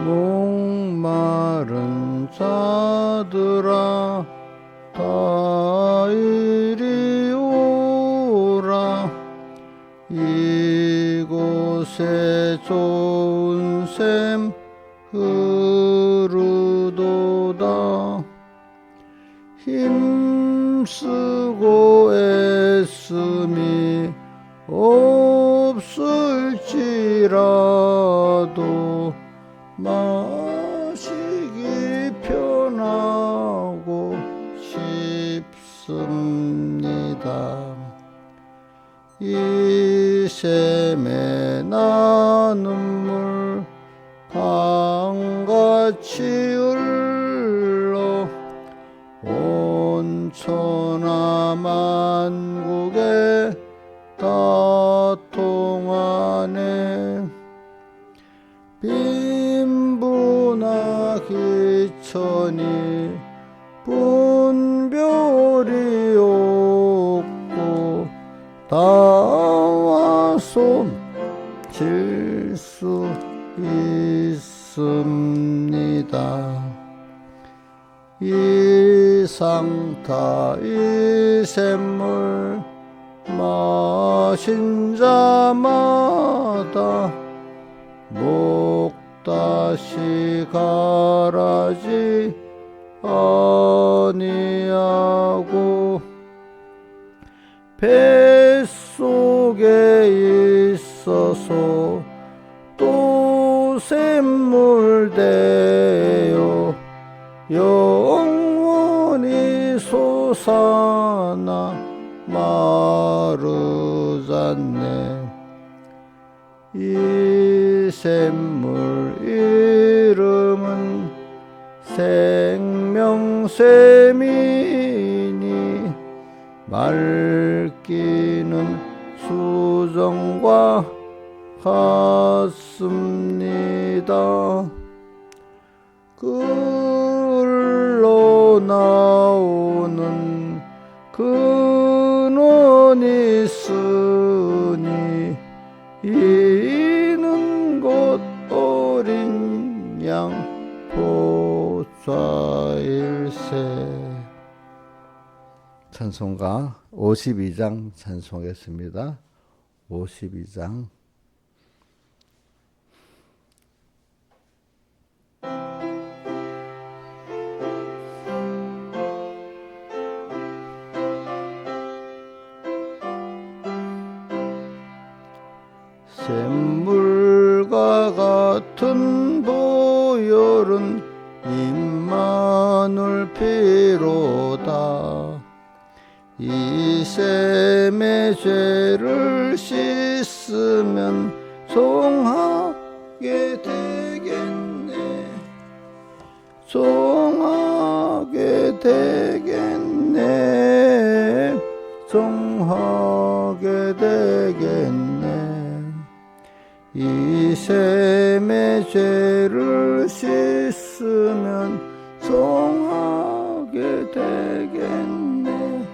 목마른 자들아 다 이리 오라. 이곳에 좋은 샘 흐르도다. 힘쓰고 애씀이 없을지라도 마시기 편하고 싶습니다. 이 샘에 나 눈물 강같이 흘러 온 천하 만국에 다 통하네. 빈부나 기천이 분별이 없고 다 와서 질 수 있습니다. 이 상타 이 샘물 마신 자마다 목 다시 가라지 아니하고 뱃속에 있어서 또 샘물되어 영원히 솟아나 마르잖네. 이 샘물 이름은 생명샘이니 맑기는 수정과 같습니다. 흘러나오는 근원이 있으니 이는 곧 어린 양 보좌일세. 찬송가 52장 찬송했습니다. 52장. 샘물과 같은 보혈은 임마누엘 피로다. 이 샘의 죄를 씻으면 송하게 되겠네. 송하게 되겠네. 송하게 되겠네. 이 샘의 죄를 씻으면 송하게 되겠네.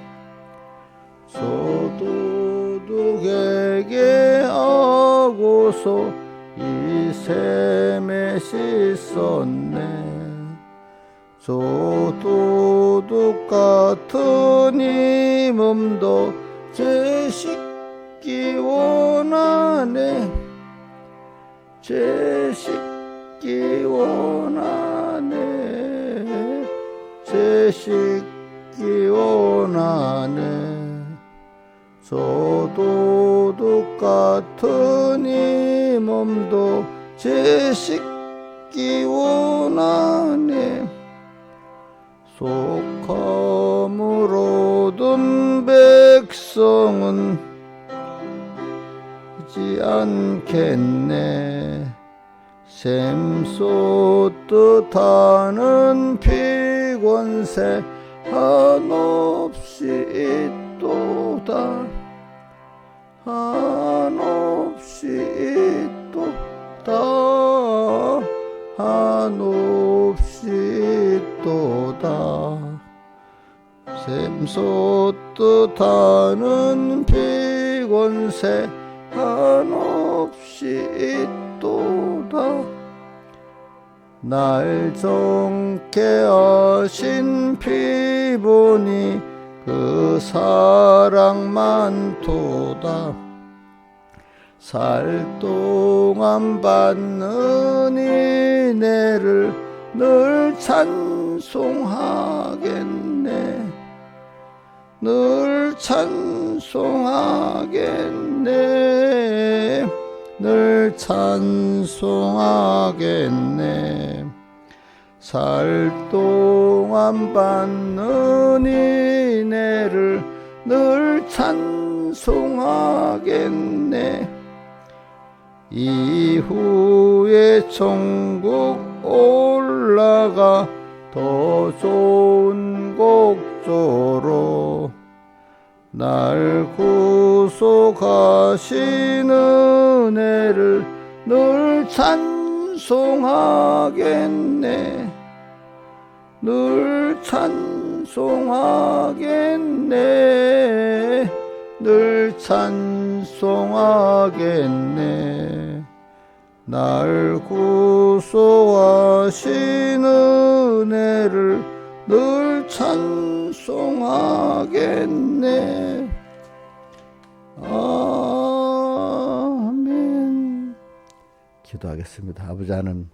소도둑에게 하고서 이 샘에 씻었네. 소도둑 같은 이 몸도 죄 씻기 원하네. 죄 씻기 원하네. 죄 씻기 원하네. 소도둑 같은 이 몸도 죄 씻기 원하네. 속함을 얻은 백성은 하지 않겠네. 샘솟듯 하는 피권세 한없이 있도다. 한없이 있도다. 한없이 있도다. 샘솟듯 하는 피권세 한없이 있도다. 날 좋게 하신 피보니 그 사랑만 도다. 살 동안 받는 은혜를 늘 찬송하겠네. 늘 찬송하겠네. 늘 찬송하겠네. 살 동안 받는 은혜를 늘 찬송하겠네. 이후에 천국 올라가 더 좋은 곡조로 날 구속하신 은혜를 늘 찬송하겠네. 늘 찬송하겠네. 늘 찬송하겠네. 날 구속하신 은혜를 늘 찬송하겠네. 아멘. 기도하겠습니다. 아버지 하나님,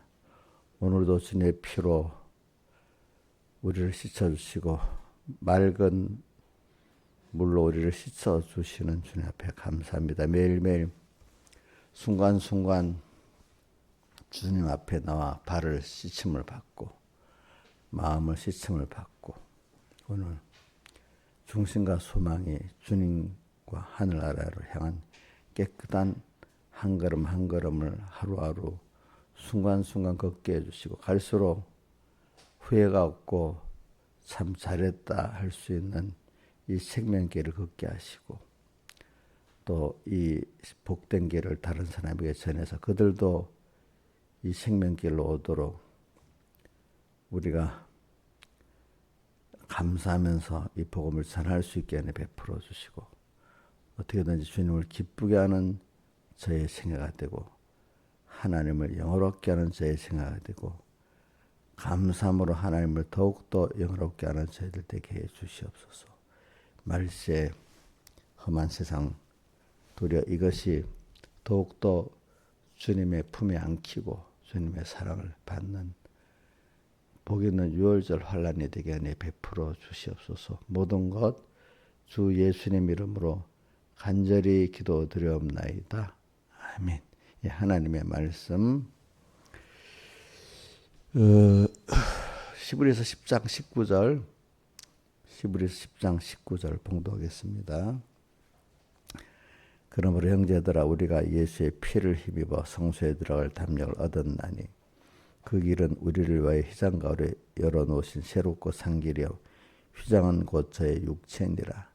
오늘도 주님의 피로 우리를 씻어주시고 맑은 물로 우리를 씻어주시는 주님 앞에 감사합니다. 매일매일 순간순간 주님 앞에 나와 발을 씻음을 받고 마음을 씻음을 받고 오늘 중심과 소망이 주님과 하늘나라로 향한 깨끗한 한 걸음 한 걸음을 하루하루 순간순간 걷게 해주시고 갈수록 후회가 없고 참 잘했다 할 수 있는 이 생명길을 걷게 하시고 또 이 복된 길을 다른 사람에게 전해서 그들도 이 생명길로 오도록 우리가 감사하면서 이 복음을 전할 수 있게 은혜 베풀어 주시고 어떻게든지 주님을 기쁘게 하는 저의 생애가 되고 하나님을 영화롭게 하는 저의 생애가 되고 감사함으로 하나님을 더욱더 영화롭게 하는 저희들 되게 해 주시옵소서. 말세 험한 세상 도리어 이것이 더욱더 주님의 품에 안기고 주님의 사랑을 받는 복 있는 유월절 환란이 되게 하니 베풀어 주시옵소서. 모든 것 주 예수님 이름으로 간절히 기도드리옵나이다. 아멘. 예, 하나님의 말씀 히브리서 10장 19절 히브리서 10장 19절 봉독하겠습니다. 그러므로 형제들아 우리가 예수의 피를 힘입어 성소에 들어갈 담력을 얻었나니 그 길은 우리를 위하여 휘장 가운데 열어놓으신 새롭고 산 길이요 휘장은 곧 저의 육체니라.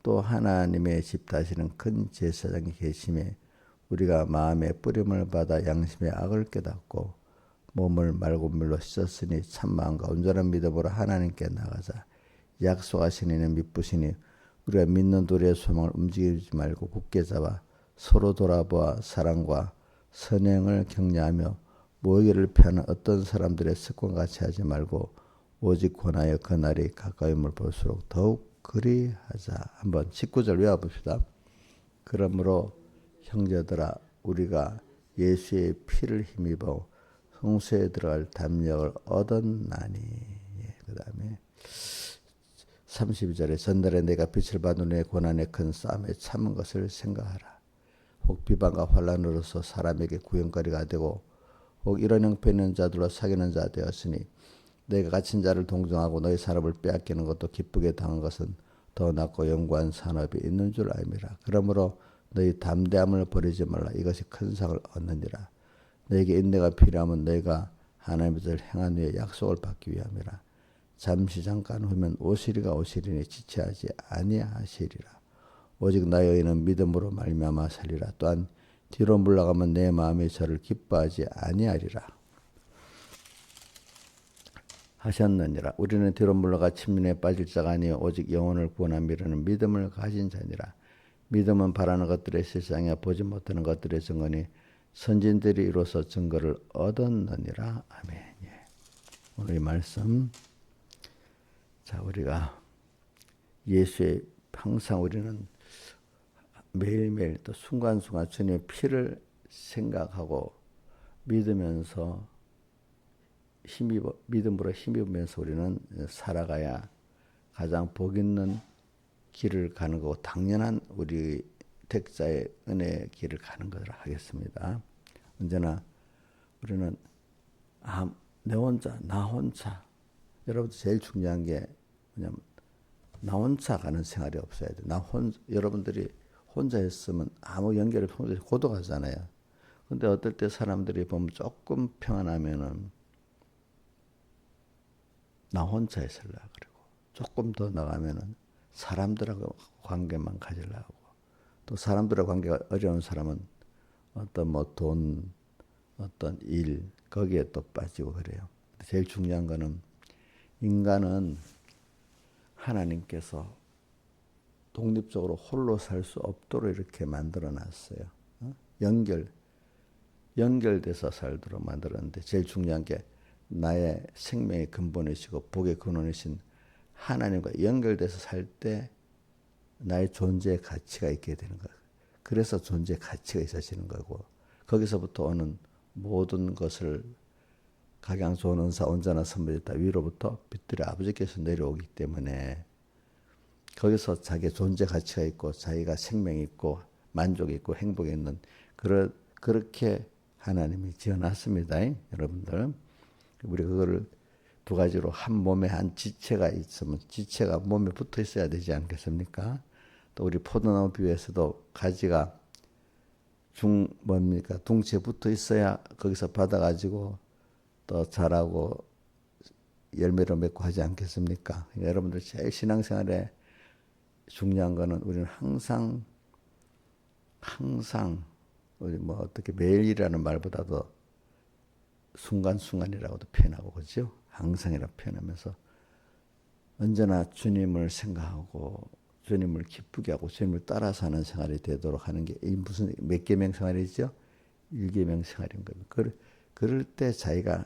또 하나님의 집 다시는 큰 제사장이 계심에 우리가 마음의 뿌림을 받아 양심의 악을 깨닫고 몸을 맑은 물로 씻었으니 참마음과 온전한 믿음으로 하나님께 나가자. 약속하신 이는 미쁘시니 우리가 믿는 도리의 소망을 움직이지 말고 굳게 잡아 서로 돌아보아 사랑과 선행을 격려하며 모이기를 피하는 어떤 사람들의 습관같이 하지 말고 오직 권하여 그날이 가까움을 볼수록 더욱 그리하자. 한번 19절 외워봅시다. 그러므로 형제들아 우리가 예수의 피를 힘입어 성소에 들어갈 담력을 얻었나니. 예, 그 다음에 32절에 전날에 내가 빛을 받은 내 고난의 큰 싸움에 참은 것을 생각하라. 혹 비방과 환난으로서 사람에게 구연거리가 되고 혹 이런 형편 있는 자들로 사귀는 자 되었으니 내가 갇힌 자를 동정하고 너희 사람을 빼앗기는 것도 기쁘게 당한 것은 더 낫고 영구한 산업이 있는 줄 알미라. 그러므로 너희 담대함을 버리지 말라. 이것이 큰 상을 얻느니라. 너에게 인내가 필요하면 너희가 하나님의 뜻을 행한 후에 약속을 받기 위함이라. 잠시 잠깐 후면 오시리가 오시리니 지체하지 아니하시리라. 오직 나의 의인은 믿음으로 말미암아 살리라. 또한 뒤로 물러가면 내 마음이 저를 기뻐하지 아니하리라 하셨느니라. 우리는 뒤로 물러가 침륜에 빠질 자가 아니요 오직 영혼을 구원하며 미루는 믿음을 가진 자니라. 믿음은 바라는 것들의 실상이야 보지 못하는 것들의 증거니 선진들이 이로써 증거를 얻었느니라. 아멘. 예. 오늘 이 말씀, 자, 우리가 예수의 항상 우리는 매일매일 또 순간순간 주님의 피를 생각하고 믿으면서 믿음으로 힘입으면서 우리는 살아가야 가장 복 있는 길을 가는 거고 당연한 우리 택자의 은혜의 길을 가는 것을 하겠습니다. 언제나 우리는 내 혼자, 나 혼자. 여러분 제일 중요한 게 뭐냐면 나 혼자 가는 생활이 없어야 돼. 여러분들이 혼자 했으면 아무 연결이 없이 고독하잖아요. 근데 어떨 때 사람들이 보면 조금 평안하면은 나 혼자 있으려고 그러고 조금 더 나가면은 사람들하고 관계만 가지려고 하고 또 사람들하고 관계가 어려운 사람은 어떤 뭐 돈, 어떤 일 거기에 또 빠지고 그래요. 제일 중요한 거는 인간은 하나님께서 독립적으로 홀로 살 수 없도록 이렇게 만들어 놨어요. 연결돼서 살도록 만들었는데 제일 중요한 게 나의 생명의 근본이시고 복의 근원이신 하나님과 연결돼서 살 때 나의 존재의 가치가 있게 되는 거예요. 그래서 존재의 가치가 있어지는 거고 거기서부터 오는 모든 것을 각양 좋은 은사 온전한 선물이 다 위로부터 빛들의 아버지께서 내려오기 때문에 거기서 자기의 존재 가치가 있고 자기가 생명이 있고 만족이 있고 행복이 있는 그렇게 하나님이 지어놨습니다. 여러분들 우리 그거를 두 가지로 한 몸에 한 지체가 있으면 지체가 몸에 붙어 있어야 되지 않겠습니까? 또 우리 포도나무 비유에서도 가지가 둥지에 붙어 있어야 거기서 받아가지고 또 자라고 열매를 맺고 하지 않겠습니까? 여러분들 제일 신앙생활에 중요한 거는 우리는 항상 우리 뭐 어떻게 매일이라는 말보다도 순간순간이라고도 표현하고 그죠? 항상이라 표현하면서 언제나 주님을 생각하고 주님을 기쁘게 하고 주님을 따라 사는 생활이 되도록 하는 게 무슨 몇 계명 생활이죠? 1계명 생활인 겁니다. 그럴 때 자기가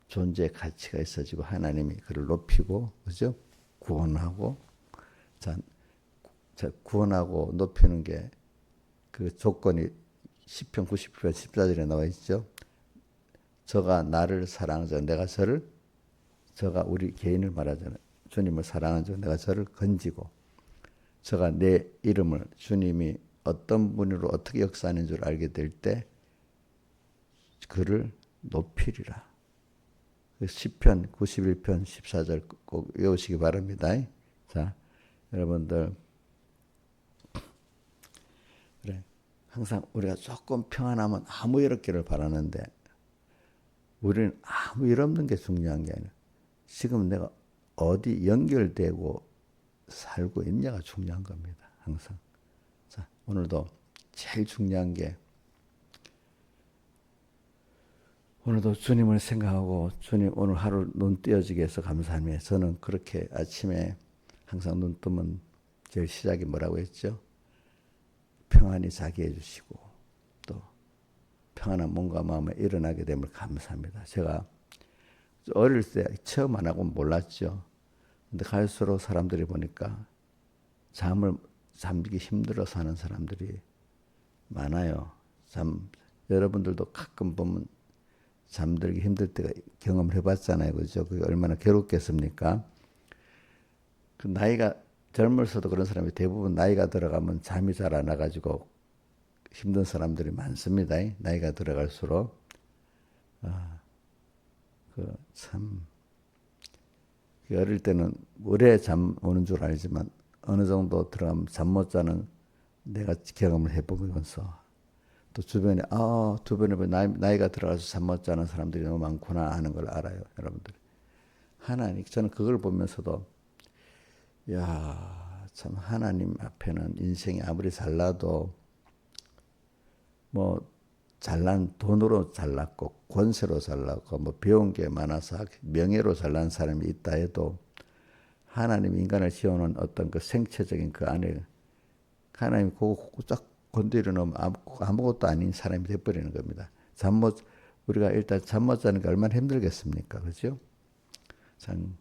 존재의 가치가 있어지고 하나님이 그를 높이고 그죠? 구원하고 구원하고 높이는 게 그 조건이 시편 90편 14절에 나와 있죠. 저가 나를 사랑하자 내가 저가 우리 개인을 말하잖아요. 주님을 사랑하자 내가 저를 건지고 저가 내 이름을 주님이 어떤 분으로 어떻게 역사하는 줄 알게 될 때 그를 높이리라. 시편 91편 14절 꼭 외우시기 바랍니다. 자, 여러분들 그래 항상 우리가 조금 평안하면 아무 일 없기를 바라는데 우리는 아무 일 없는 게 중요한 게 아니라 지금 내가 어디 연결되고 살고 있냐가 중요한 겁니다. 항상. 자, 오늘도 제일 중요한 게 오늘도 주님을 생각하고 주님 오늘 하루 눈 띄어지게 해서 감사하며 저는 그렇게 아침에 항상 눈 뜨면 제일 시작이 뭐라고 했죠? 평안히 자게 해주시고 또 평안한 몸과 마음에 일어나게 됨을 감사합니다. 제가 어릴 때 처음 안 하고 몰랐죠. 근데 갈수록 사람들이 보니까 잠들기 힘들어서 하는 사람들이 많아요. 여러분들도 가끔 보면 잠들기 힘들 때가 경험을 해봤잖아요. 그죠? 그게 얼마나 괴롭겠습니까? 그 나이가 젊을서도 그런 사람이 대부분 나이가 들어가면 잠이 잘 안 와가지고 힘든 사람들이 많습니다. 나이가 들어갈수록. 어릴 때는 오래 잠 오는 줄 알지만 어느 정도 들어가면 잠 못 자는 내가 경험을 해보면서 또 주변에 나이가 들어가서 잠 못 자는 사람들이 너무 많구나 하는 걸 알아요. 여러분들. 저는 그걸 보면서도 참 하나님 앞에는 인생이 아무리 잘나도 뭐 잘난 돈으로 잘났고 권세로 잘났고 뭐 배운 게 많아서 명예로 잘난 사람이 있다 해도 하나님 인간을 지어놓은 어떤 그 생체적인 그 안에 하나님 그거 건드려 놓으면 아무것도 아닌 사람이 돼버리는 겁니다. 우리가 일단 잠 못 자는 게 얼마나 힘들겠습니까? 그죠? 참,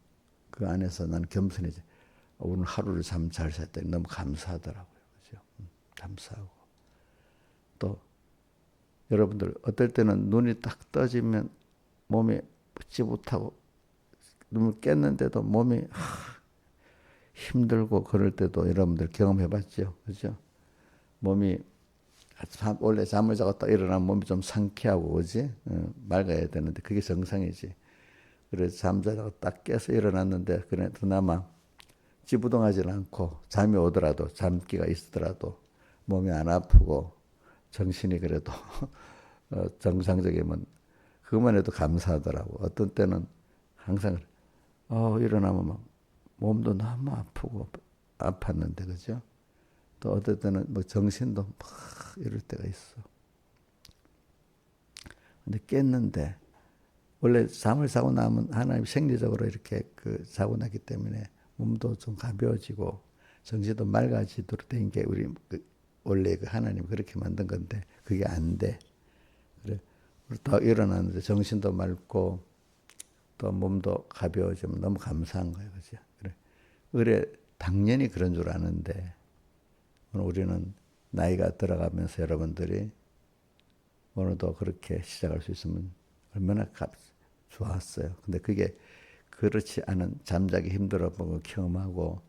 그 안에서 나는 겸손해지. 오늘 하루를 잠 잘 잤더니 너무 감사하더라고요. 그죠? 감사하고. 또, 여러분들, 어떨 때는 눈이 딱 떠지면 몸이 붙지 못하고, 눈을 깼는데도 몸이 힘들고 그럴 때도 여러분들 경험해 봤죠? 그죠? 몸이 원래 잠을 자고 딱 일어나면 몸이 좀 상쾌하고 그지? 맑아야 되는데 그게 정상이지. 그래서 잠자다가 딱 깨서 일어났는데 그나마 찌부동하지는 않고 잠이 오더라도 잠기가 있더라도 몸이 안 아프고 정신이 그래도 정상적이면 그것만 해도 감사하더라고. 어떤 때는 항상 일어나면 막 몸도 너무 아프고 아팠는데 그죠? 또 어떨 때는 뭐 정신도 막 이럴 때가 있어. 근데 깼는데 원래 잠을 자고 나면 하나님 생리적으로 이렇게 자고 나기 때문에 몸도 좀 가벼워지고 정신도 맑아지도록 된 게 우리 원래 하나님 그렇게 만든 건데 그게 안 돼. 그래. 더 일어났는데 정신도 맑고 또 몸도 가벼워지면 너무 감사한 거예요. 그죠? 그래. 당연히 그런 줄 아는데 우리는 나이가 들어가면서 여러분들이 오늘도 그렇게 시작할 수 있으면 얼마나 좋았어요. 근데 그게 그렇지 않은 잠자기 힘들어보고 경험하고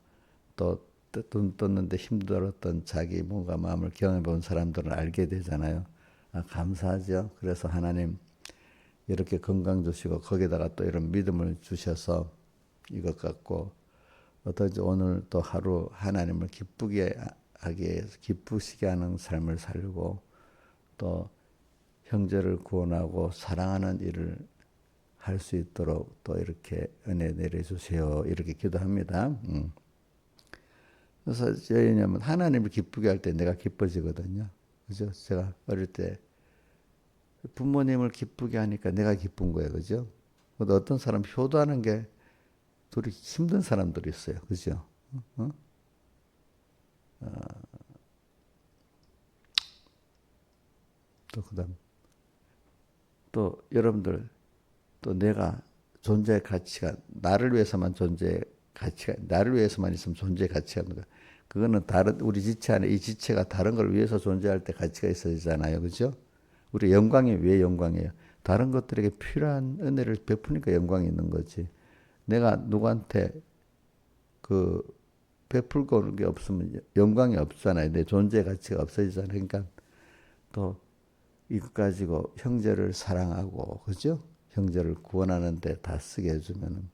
또 눈 떴는데 힘들었던 자기 뭔가 마음을 경험해 본 사람들은 알게 되잖아요. 감사하죠. 그래서 하나님 이렇게 건강 주시고 거기다가 또 이런 믿음을 주셔서 이것 갖고 어떤지 오늘 또 하루 하나님을 기쁘게 하기 위해서 기쁘시게 하는 삶을 살고 또 형제를 구원하고 사랑하는 일을 할 수 있도록 또 이렇게 은혜 내려주세요. 이렇게 기도합니다. 그래서 왜냐하면 하나님을 기쁘게 할 때 내가 기뻐지거든요. 그죠? 제가 어릴 때 부모님을 기쁘게 하니까 내가 기쁜 거예요. 그죠? 근데 어떤 사람 효도하는 게 둘이 힘든 사람들이 있어요. 그죠? 또 그다음 또 여러분들 또 내가 존재의 가치가 나를 위해서만 나를 위해서만 있으면 존재의 가치가 있는 거야. 그거는 다른 우리 지체 안에 이 지체가 다른 걸 위해서 존재할 때 가치가 있어야 되잖아요. 그죠? 우리 영광이 왜 영광이에요? 다른 것들에게 필요한 은혜를 베푸니까 영광이 있는 거지. 내가 누구한테 베풀 게 없으면 영광이 없잖아요. 내 존재의 가치가 없어지잖아요. 그러니까 또 이것 가지고 형제를 사랑하고 그죠? 형제를 구원하는 데 다 쓰게 해주면은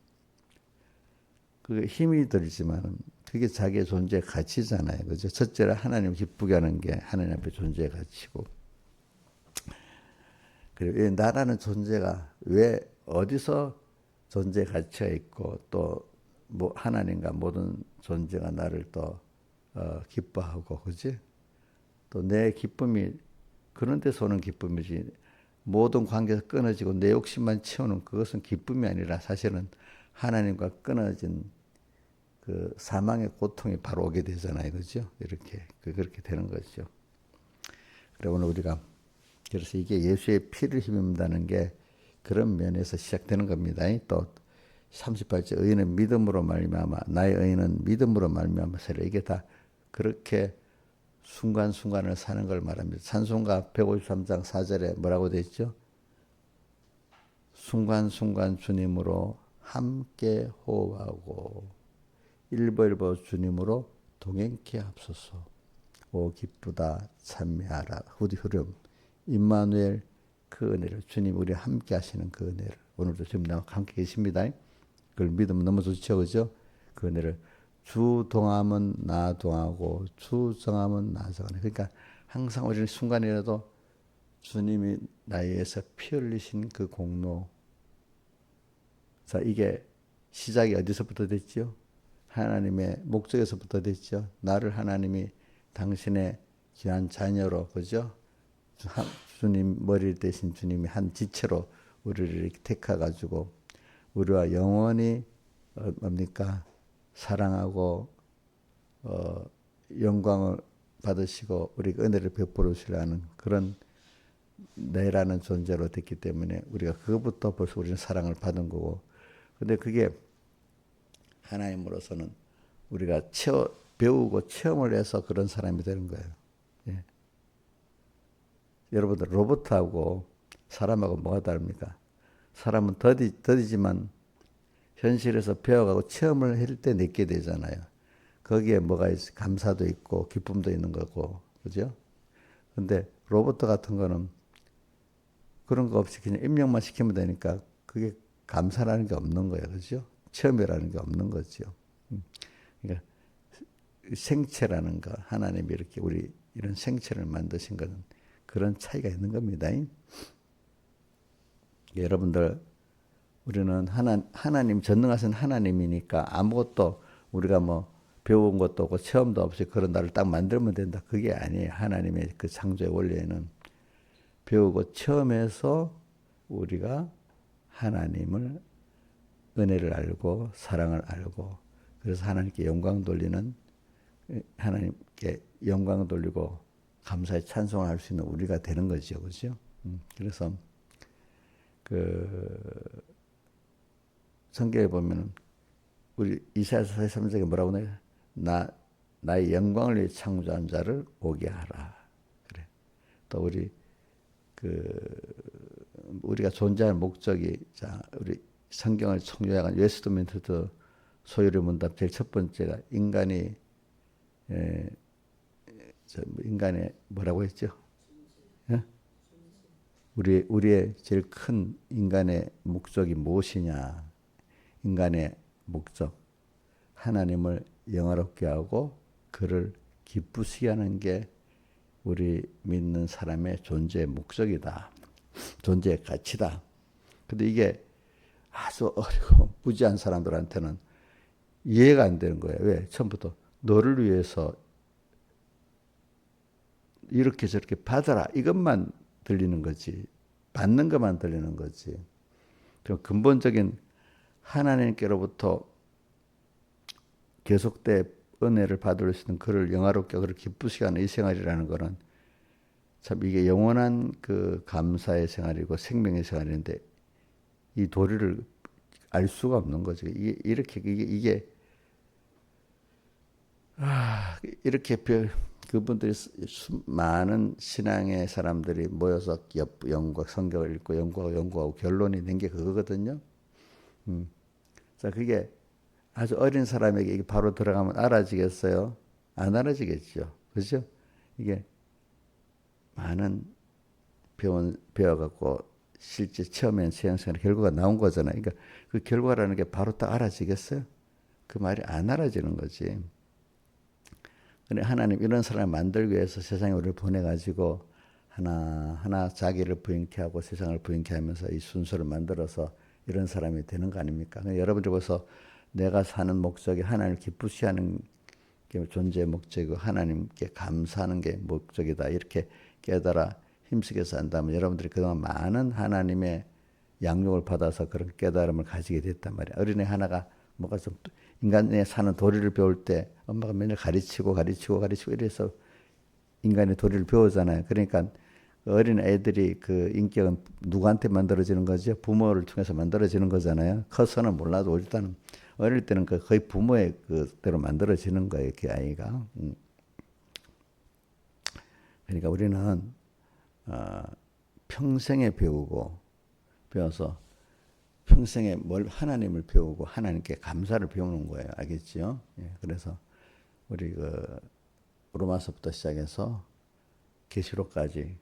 그게 힘이 들지만은 그게 자기의 존재의 가치잖아요. 그죠? 첫째로 하나님 기쁘게 하는 게 하나님 앞에 존재의 가치고 그리고 나라는 존재가 왜 어디서 존재의 가치가 있고 또 뭐 하나님과 모든 존재가 나를 또 기뻐하고 그지? 또 내 기쁨이 그런 데서 오는 기쁨이지 모든 관계에서 끊어지고 내 욕심만 채우는 그것은 기쁨이 아니라 사실은 하나님과 끊어진 그 사망의 고통이 바로 오게 되잖아요. 그죠? 이렇게 그렇게 되는 거죠. 그래 오늘 우리가 그래서 이게 예수의 피를 힘입는다는 게 그런 면에서 시작되는 겁니다. 또 38절 의인은 믿음으로 말미암아 나의 의인은 믿음으로 말미암아서라 이게 다 그렇게 순간순간을 사는 걸 말합니다. 찬송가 153장 4절에 뭐라고 되어 있죠? 순간순간 주님으로 함께 호흡하고 일보일보 주님으로 동행케 합소서. 오 기쁘다 찬미하라 후렴 임마누엘 그 은혜를 주님 우리 함께 하시는 그 은혜를 오늘도 지금 나와 함께 계십니다. 그걸 믿으면 너무 좋죠. 그죠? 그 은혜를 주 동함은 나 동하고 주 정함은 나 정하네. 그러니까 항상 우리는 순간이라도 주님이 나에 의해서 피 흘리신 그 공로. 자, 이게 시작이 어디서부터 됐죠? 하나님의 목적에서부터 됐죠. 나를 하나님이 당신의 귀한 자녀로, 그죠? 주님 머리 대신 주님이 한 지체로 우리를 이렇게 택해가지고 우리와 영원히 뭡니까? 사랑하고 영광을 받으시고 우리가 은혜를 베풀어 주시라는 그런 내라는 존재로 됐기 때문에 우리가 그것부터 벌써 우리는 사랑을 받은 거고, 근데 그게 하나님으로서는 우리가 배우고 체험을 해서 그런 사람이 되는 거예요. 예. 여러분들 로봇하고 사람하고 뭐가 다릅니까? 사람은 더디지만 현실에서 배워가고 체험을 할 때 내게 되잖아요. 거기에 뭐가 있어? 감사도 있고 기쁨도 있는 거고, 그죠? 근데 로봇 같은 거는 그런 거 없이 그냥 입력만 시키면 되니까 그게 감사라는 게 없는 거예요, 그죠? 체험이라는 게 없는 거죠. 그러니까 생체라는 거, 하나님이 이렇게 우리 이런 생체를 만드신 것은 그런 차이가 있는 겁니다. 여러분들, 우리는 하나님, 전능하신 하나님이니까 아무것도 우리가 뭐 배운 것도 없고 체험도 없이 그런 나를 딱 만들면 된다. 그게 아니에요. 하나님의 그 창조의 원리에는 배우고 체험해서 우리가 하나님을, 은혜를 알고 사랑을 알고, 그래서 하나님께 영광 돌리는, 하나님께 영광 돌리고 감사의 찬송을 할 수 있는 우리가 되는 거죠. 그죠? 그래서 그 성경에 보면은 우리 이사야서 43장에 뭐라고 해요? 나의 영광을 위해 창조한 자를 오게 하라. 그래. 또 우리가 존재하는 목적이, 자, 우리 성경을 총요약한 웨스트민스터 소유리 문답 제일 첫 번째가 인간의 뭐라고 했죠? 예? 우리의 제일 큰 인간의 목적이 무엇이냐? 인간의 목적, 하나님을 영화롭게 하고 그를 기쁘시게 하는 게 우리 믿는 사람의 존재의 목적이다. 존재의 가치다. 근데 이게 아주 어리고 무지한 사람들한테는 이해가 안 되는 거예요. 왜? 처음부터 너를 위해서 이렇게 저렇게 받아라, 이것만 들리는 거지. 받는 것만 들리는 거지. 그럼 근본적인 하나님께로부터 계속돼 은혜를 받을 수 있는 그를 영화롭게, 그를 기쁘시게 하는 이 생활이라는 거는 참 이게 영원한 그 감사의 생활이고 생명의 생활인데, 이 도리를 알 수가 없는 거죠. 이렇게 그분들이 많은 신앙의 사람들이 모여서 성경을 읽고 연구하고 결론이 낸 게 그거거든요. 자, 그게 아주 어린 사람에게 이게 바로 들어가면 알아지겠어요? 안 알아지겠죠. 그죠? 이게 많은 배워갖고 실제 체험한 세상생활 결과가 나온 거잖아요. 그러니까 그 결과라는 게 바로 딱 알아지겠어요? 그 말이 안 알아지는 거지. 근데 하나님 이런 사람을 만들기 위해서 세상에 우리를 보내가지고 하나하나 자기를 부인케 하고 세상을 부인케 하면서 이 순서를 만들어서 이런 사람이 되는 거 아닙니까? 여러분들 벌써 내가 사는 목적이 하나님을 기쁘시게 하는 게 존재의 목적이고 하나님께 감사하는 게 목적이다. 이렇게 깨달아 힘쓰게 산다면 여러분들이 그동안 많은 하나님의 양육을 받아서 그런 깨달음을 가지게 됐단 말이야. 어린애 하나가 뭐가 좀 인간의 사는 도리를 배울 때 엄마가 맨날 가르치고 이래서 인간의 도리를 배우잖아요. 그러니까 어린 애들이 그 인격은 누구한테 만들어지는 거죠? 부모를 통해서 만들어지는 거잖아요. 커서는 몰라도 일단은 어릴 때는 거의 부모의 그대로 만들어지는 거예요, 그 아이가. 그러니까 우리는 평생에 배워서 평생에 하나님을 배우고 하나님께 감사를 배우는 거예요. 알겠죠? 예, 그래서 우리 로마서부터 시작해서 계시록까지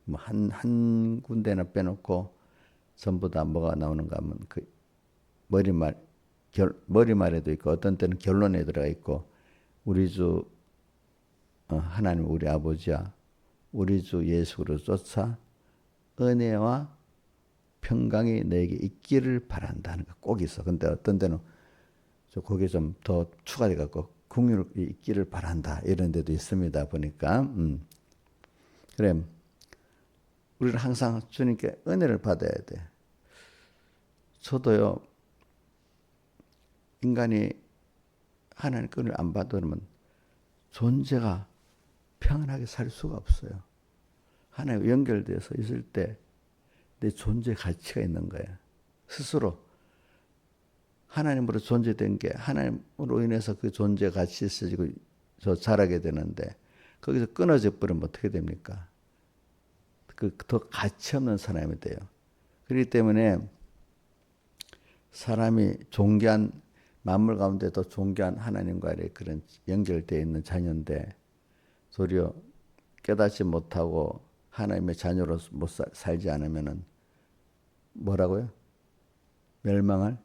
뭐 한 군데나 빼놓고 전부 다 뭐가 나오는가 하면 그 머리말에도 있고 어떤 때는 결론에 들어가 있고, 우리 주 하나님 우리 아버지야 우리 주 예수 그리스도 쫓아 은혜와 평강이 너에게 있기를 바란다는 거 꼭 있어. 근데 어떤 데는 거기에 좀 더 추가돼 갖고 긍휼이 있기를 바란다 이런 데도 있습니다. 보니까 그래, 우리는 항상 주님께 은혜를 받아야 돼. 저도요, 인간이 하나님 은혜를 안 받으면 존재가 평안하게 살 수가 없어요. 하나님과 연결돼서 있을 때 내 존재 가치가 있는 거야. 스스로 하나님으로 존재된 게 하나님으로 인해서 그 존재 가치 있어지고 저 자라게 되는데 거기서 끊어져 버리면 어떻게 됩니까? 그 더 가치 없는 사람이 돼요. 그렇기 때문에 사람이 존귀한 만물 가운데 더 존귀한 하나님과의 그런 연결되어 있는 자녀인데 도리어 깨닫지 못하고 하나님의 자녀로 못 살지 않으면은 뭐라고요? 멸망할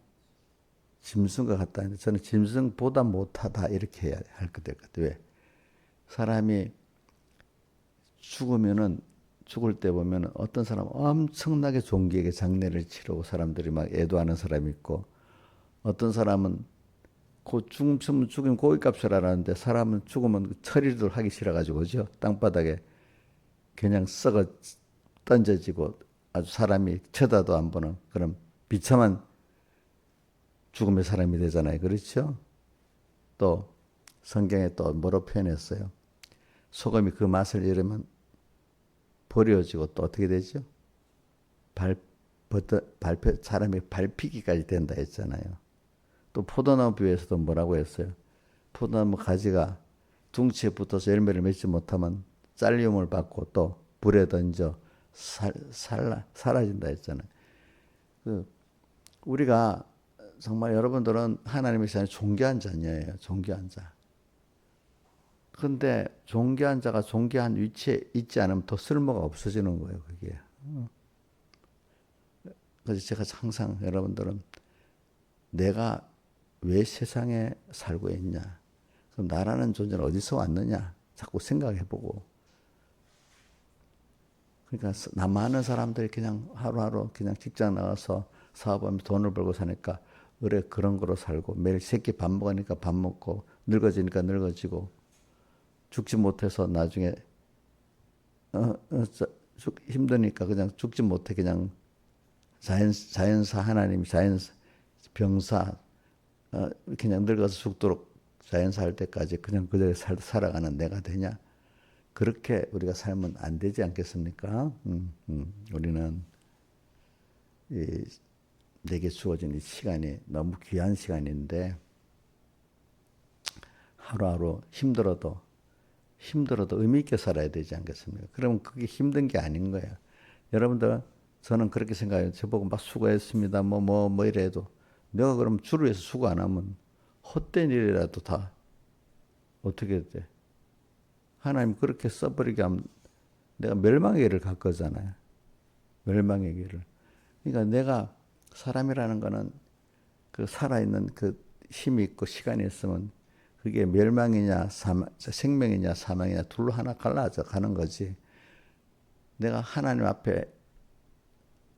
짐승과 같다는데 저는 짐승보다 못하다 이렇게 해야 할 것 같아요. 왜? 사람이 죽으면은 죽을 때 보면 어떤 사람은 엄청나게 종기에게 장례를 치르고 사람들이 막 애도하는 사람이 있고 어떤 사람은 죽으면 고깃값을 알았는데 사람은 죽으면 처리를 하기 싫어가지고 그죠? 땅바닥에 그냥 썩어 던져지고 아주 사람이 쳐다도 안 보는 그런 비참한 죽음의 사람이 되잖아요. 그렇죠? 또 성경에 또 뭐로 표현했어요? 소금이 그 맛을 잃으면 버려지고 또 어떻게 되죠? 사람이 밟히기까지 된다 했잖아요. 또 포도나무 비유에서도 뭐라고 했어요? 포도나무 가지가 둥치에 붙어서 열매를 맺지 못하면 잘림을 받고 또 불에 던져 사라진다 했잖아요. 우리가 정말 여러분들은 하나님의 자녀 존귀한 자녀예요. 존귀한 자. 근데 존귀한 자가 존귀한 위치에 있지 않으면 더 쓸모가 없어지는 거예요. 그게. 그래서 제가 항상 여러분들은 내가 왜 세상에 살고 있냐. 그럼 나라는 존재는 어디서 왔느냐. 자꾸 생각해보고. 그러니까 많은 사람들이 그냥 하루하루 그냥 직장 나가서 사업하면서 돈을 벌고 사니까 그래 그런 거로 살고 매일 새끼 밥 먹으니까 밥 먹고 늙어지니까 늙어지고 죽지 못해서 나중에 힘드니까 그냥 죽지 못해 그냥 자연사 하나님 병사 그냥 늙어서 죽도록 자연사 할 때까지 그냥 그대로 살아가는 내가 되냐? 그렇게 우리가 살면 안 되지 않겠습니까? 우리는 내게 주어진 이 시간이 너무 귀한 시간인데 하루하루 힘들어도 의미 있게 살아야 되지 않겠습니까? 그러면 그게 힘든 게 아닌 거예요. 여러분들 저는 그렇게 생각해요. 저보고 막 수고했습니다. 뭐 이래도 내가 그럼 주를 위해서 수고 안 하면 헛된 일이라도 다 어떻게 돼? 하나님 그렇게 써버리게 하면 내가 멸망의 길을 갈 거잖아요. 멸망의 길을. 그러니까 내가 사람이라는 거는 그 살아있는 그 힘이 있고 시간이 있으면 그게 멸망이냐 생명이냐 사망이냐 둘로 하나 갈라져 가는 거지. 내가 하나님 앞에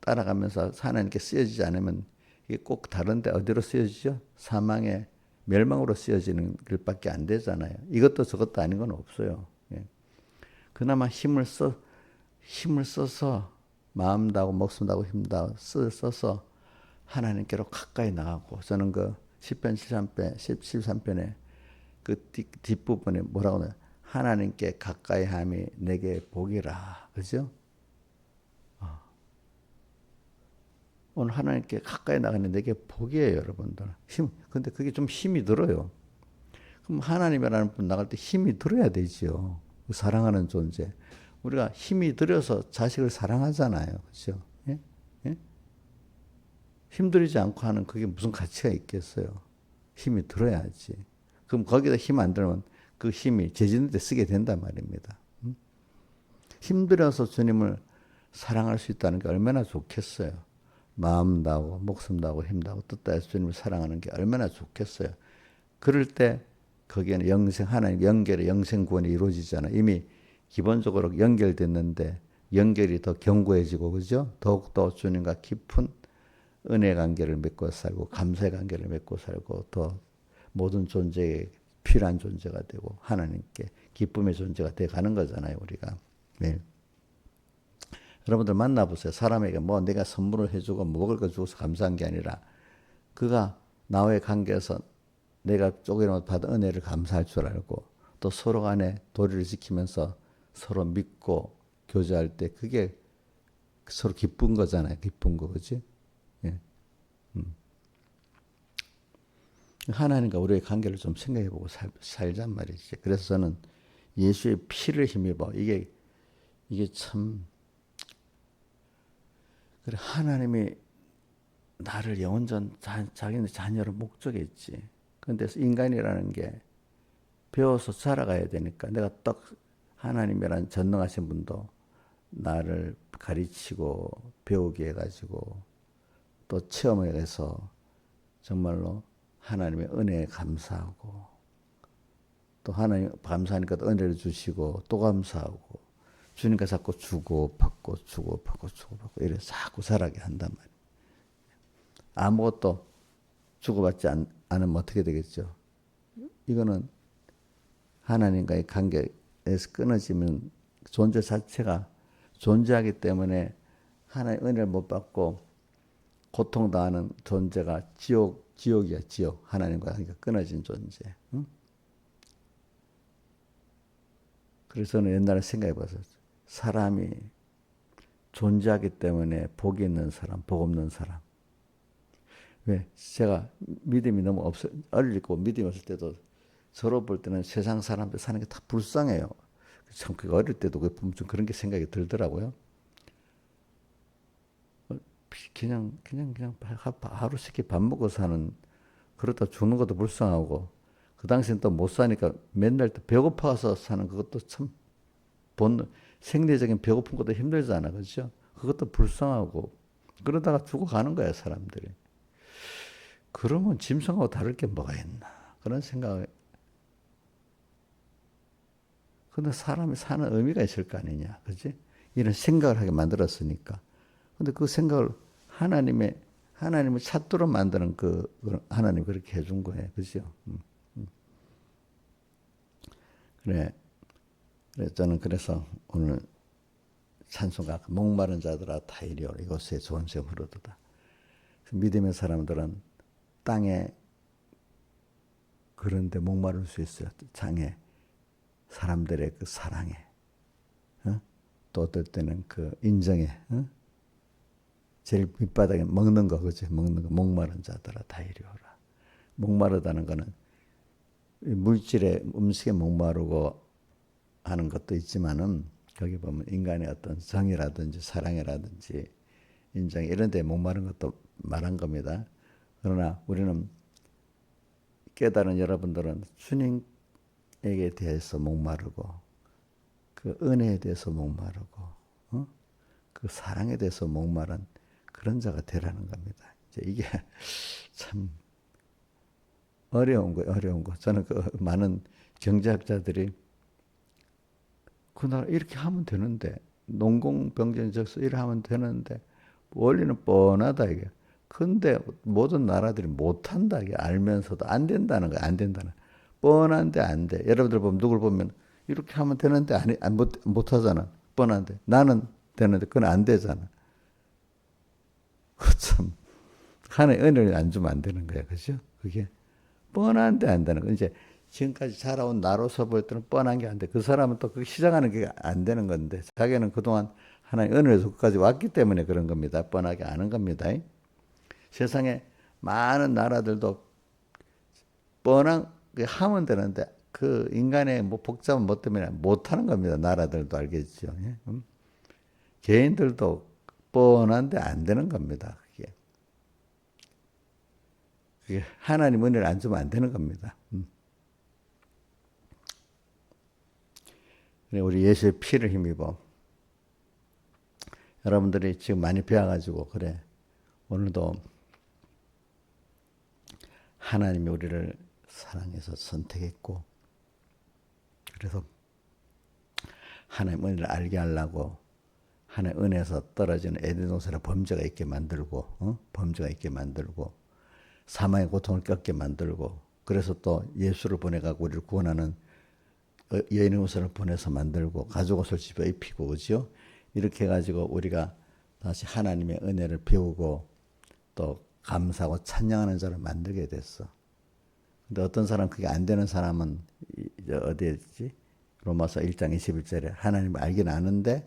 따라가면서 하나님께 쓰여지지 않으면 이게 꼭 다른데 어디로 쓰여지죠? 사망의 멸망으로 쓰여지는 길밖에 안 되잖아요. 이것도 저것도 아닌 건 없어요. 예. 그나마 힘을 써서 마음 다하고 목숨 다하고 힘 다하고 써서 하나님께로 가까이 나가고 저는 그 시편 13편에 그 뒷부분에 뭐라고 하나요? 하나님께 가까이 함이 내게 복이라. 그죠? 오늘 하나님께 가까이 나가는 내게 복이에요, 여러분들. 근데 그게 좀 힘이 들어요. 그럼 하나님이라는 분 나갈 때 힘이 들어야 되죠. 사랑하는 존재. 우리가 힘이 들어서 자식을 사랑하잖아요. 그렇죠? 예? 예? 힘들이지 않고 하는 그게 무슨 가치가 있겠어요. 힘이 들어야지. 그럼 거기다 힘 안 들면 그 힘이 죄짓는 데 쓰게 된단 말입니다. 힘들어서 주님을 사랑할 수 있다는 게 얼마나 좋겠어요. 마음 다하고 목숨 다하고 힘 다하고 뜻 다해서 주님을 사랑하는 게 얼마나 좋겠어요. 그럴 때 거기에는 하나님 연결의 영생 구원이 이루어지잖아요. 이미 기본적으로 연결됐는데 연결이 더 견고해지고 그죠? 더욱더 주님과 깊은 은혜 관계를 맺고 살고 감사의 관계를 맺고 살고 더 모든 존재에 필요한 존재가 되고 하나님께 기쁨의 존재가 돼 가는 거잖아요. 우리가. 네. 여러분들 만나보세요. 사람에게 뭐 내가 선물을 해주고 먹을 거 주고서 감사한 게 아니라 그가 나와의 관계에서 내가 조금이라도 받은 은혜를 감사할 줄 알고 또 서로 간에 도리를 지키면서 서로 믿고 교제할 때 그게 서로 기쁜 거잖아요. 기쁜 거, 그지? 예. 하나님과 우리의 관계를 좀 생각해보고 살잔 말이지. 그래서 저는 예수의 피를 힘입어. 이게 참, 그래, 하나님이 나를 영원전 자기네 자녀를 목적했지. 근데 인간이라는 게 배워서 자라가야 되니까 내가 딱 하나님이란 전능하신 분도 나를 가르치고 배우게 해가지고 또 체험해서 정말로 하나님의 은혜에 감사하고 또 하나님 감사하니까 또 은혜를 주시고 또 감사하고 주니까 자꾸 주고받고 주고받고 주고받고 이래 자꾸 자라게 한단 말이에요. 아무것도 주고받지 않으면 어떻게 되겠죠? 이거는 하나님과의 관계에서 끊어지면 존재 자체가 존재하기 때문에 하나님의 은혜를 못 받고 고통당하는 존재가 지옥이야, 지옥. 하나님과 관계가 끊어진 존재. 응? 그래서 저는 옛날에 생각해 봤어요. 사람이 존재하기 때문에 복이 있는 사람, 복 없는 사람. 왜? 제가 믿음이 너무 어릴 고 믿음이 없을 때도 서로 볼 때는 세상 사람들 사는 게 다 불쌍해요. 참, 그 어릴 때도 보면 좀 그런 게 생각이 들더라고요. 그냥 하루 세끼 밥 먹고 사는, 그러다 죽는 것도 불쌍하고, 그 당시엔 또 못 사니까 맨날 또 배고파서 사는 그것도 참, 생리적인 배고픈 것도 힘들잖아. 그죠? 그것도 불쌍하고, 그러다가 죽어가는 거야, 사람들이. 그러면 짐승하고 다를 게 뭐가 있나. 그런 생각을. 근데 사람이 사는 의미가 있을 거 아니냐. 그지? 이런 생각을 하게 만들었으니까. 근데 그 생각을 하나님을 찾도록 만드는 하나님 그렇게 해준 거예요. 그죠? 그래. 저는 그래서 오늘 찬송가 목마른 자들아 다 이리 오라 이곳에 좋은 샘 흐르도다. 믿음의 사람들은 땅에 그런데 목마를 수 있어요. 장에 사람들의 그 사랑에 또 어떨 때는 그 인정에 제일 밑바닥에 먹는 거 그죠? 먹는 거 목마른 자들아 다 이리 오라. 목마르다는 거는 물질의 음식에 목마르고 하는 것도 있지만은 거기 보면 인간의 어떤 정이라든지 사랑이라든지 인정 이런 데 목마른 것도 말한 겁니다. 그러나 우리는 깨달은 여러분들은 주님에게 대해서 목마르고 그 은혜에 대해서 목마르고 그 사랑에 대해서 목마른 그런 자가 되라는 겁니다. 이제 이게 참 어려운 거. 저는 그 많은 경제학자들이 그 나라 이렇게 하면 되는데 농공병전적서 이렇게 하면 되는데 원리는 뻔하다 이게. 근데 모든 나라들이 못한다 이게 알면서도 안 된다는 거야. 안 된다는. 뻔한데 안 돼. 여러분들 보면 누굴 보면 이렇게 하면 되는데 못 하잖아. 뻔한데 나는 되는데 그건 안 되잖아. 참 하나의 은혜를 안 주면 안 되는 거야. 그죠? 그게 뻔한데 안 되는 거. 이제 지금까지 자라온 나로서 볼 때는 뻔한 게 안 돼. 그 사람은 또 그 시작하는 게 안 되는 건데 자기는 그동안 하나의 은혜에서 끝까지 왔기 때문에 그런 겁니다. 뻔하게 아는 겁니다. 세상에 많은 나라들도 뻔한 게 하면 되는데 그 인간의 뭐 복잡한 것 때문에 못하는 겁니다. 나라들도 알겠죠. 개인들도 뻔한데 안 되는 겁니다. 그게 하나님 은혜를 안 주면 안 되는 겁니다. 우리 예수의 피를 힘입어. 여러분들이 지금 많이 배워가지고 그래. 오늘도 하나님이 우리를 사랑해서 선택했고 그래서 하나님 은혜를 알게 하려고 하나님 은혜에서 떨어지는 에덴 동산의 범죄가 있게 만들고 범죄가 있게 만들고 사망의 고통을 겪게 만들고 그래서 또 예수를 보내가고 우리를 구원하는 여인의 우선을 보내서 만들고 가죽 옷을 집어 입히고 그죠? 이렇게 해가지고 우리가 다시 하나님의 은혜를 배우고 또 감사하고 찬양하는 자를 만들게 됐어. 근데 어떤 사람 그게 안 되는 사람은 이제 어디에 있지? 로마서 1장 21절에 하나님을 알긴 아는데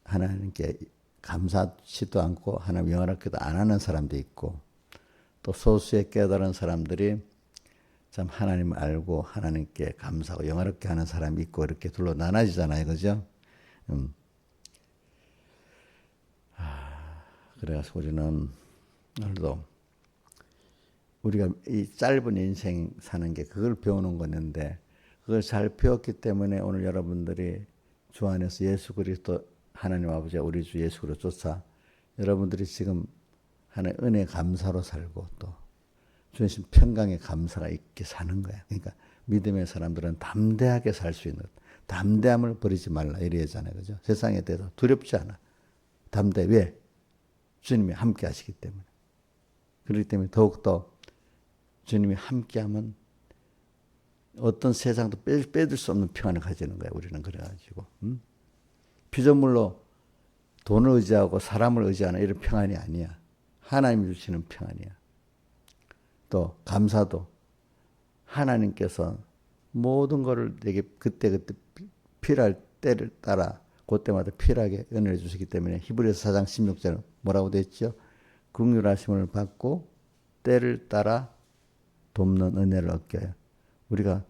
하나님께 감사치도 않고 하나님 영원하기도 안 하는 사람도 있고 또 소수의 깨달은 사람들이 참 하나님을 알고 하나님께 감사하고 영화롭게 하는 사람이 있고 이렇게 둘로 나눠지잖아요. 그죠? 그래서 우리는 오늘도 우리가 이 짧은 인생 사는 게 그걸 배우는 거였는데 그걸 잘 배웠기 때문에 오늘 여러분들이 주 안에서 예수 그리스도 하나님 아버지 우리 주 예수 그리스도 쫓아 여러분들이 지금 하나의 은혜 감사로 살고 또 주신 평강의 감사가 있게 사는 거야. 그러니까 믿음의 사람들은 담대하게 살 수 있는 담대함을 버리지 말라 이래잖아요. 그죠? 세상에 대해서 두렵지 않아. 담대. 왜? 주님이 함께 하시기 때문에. 그렇기 때문에 더욱더 주님이 함께하면 어떤 세상도 빼들 수 없는 평안을 가지는 거야. 우리는 그래가지고. 피조물로 돈을 의지하고 사람을 의지하는 이런 평안이 아니야. 하나님이 주시는 평안이야. 또 감사도 하나님께서 모든 것을 내게 그때그때 필요할 때를 따라 그때마다 필요하게 은혜를 주시기 때문에 히브리서 4장 16절 뭐라고 되어 있죠? 긍휼하심을 받고 때를 따라 돕는 은혜를 얻게. 우리가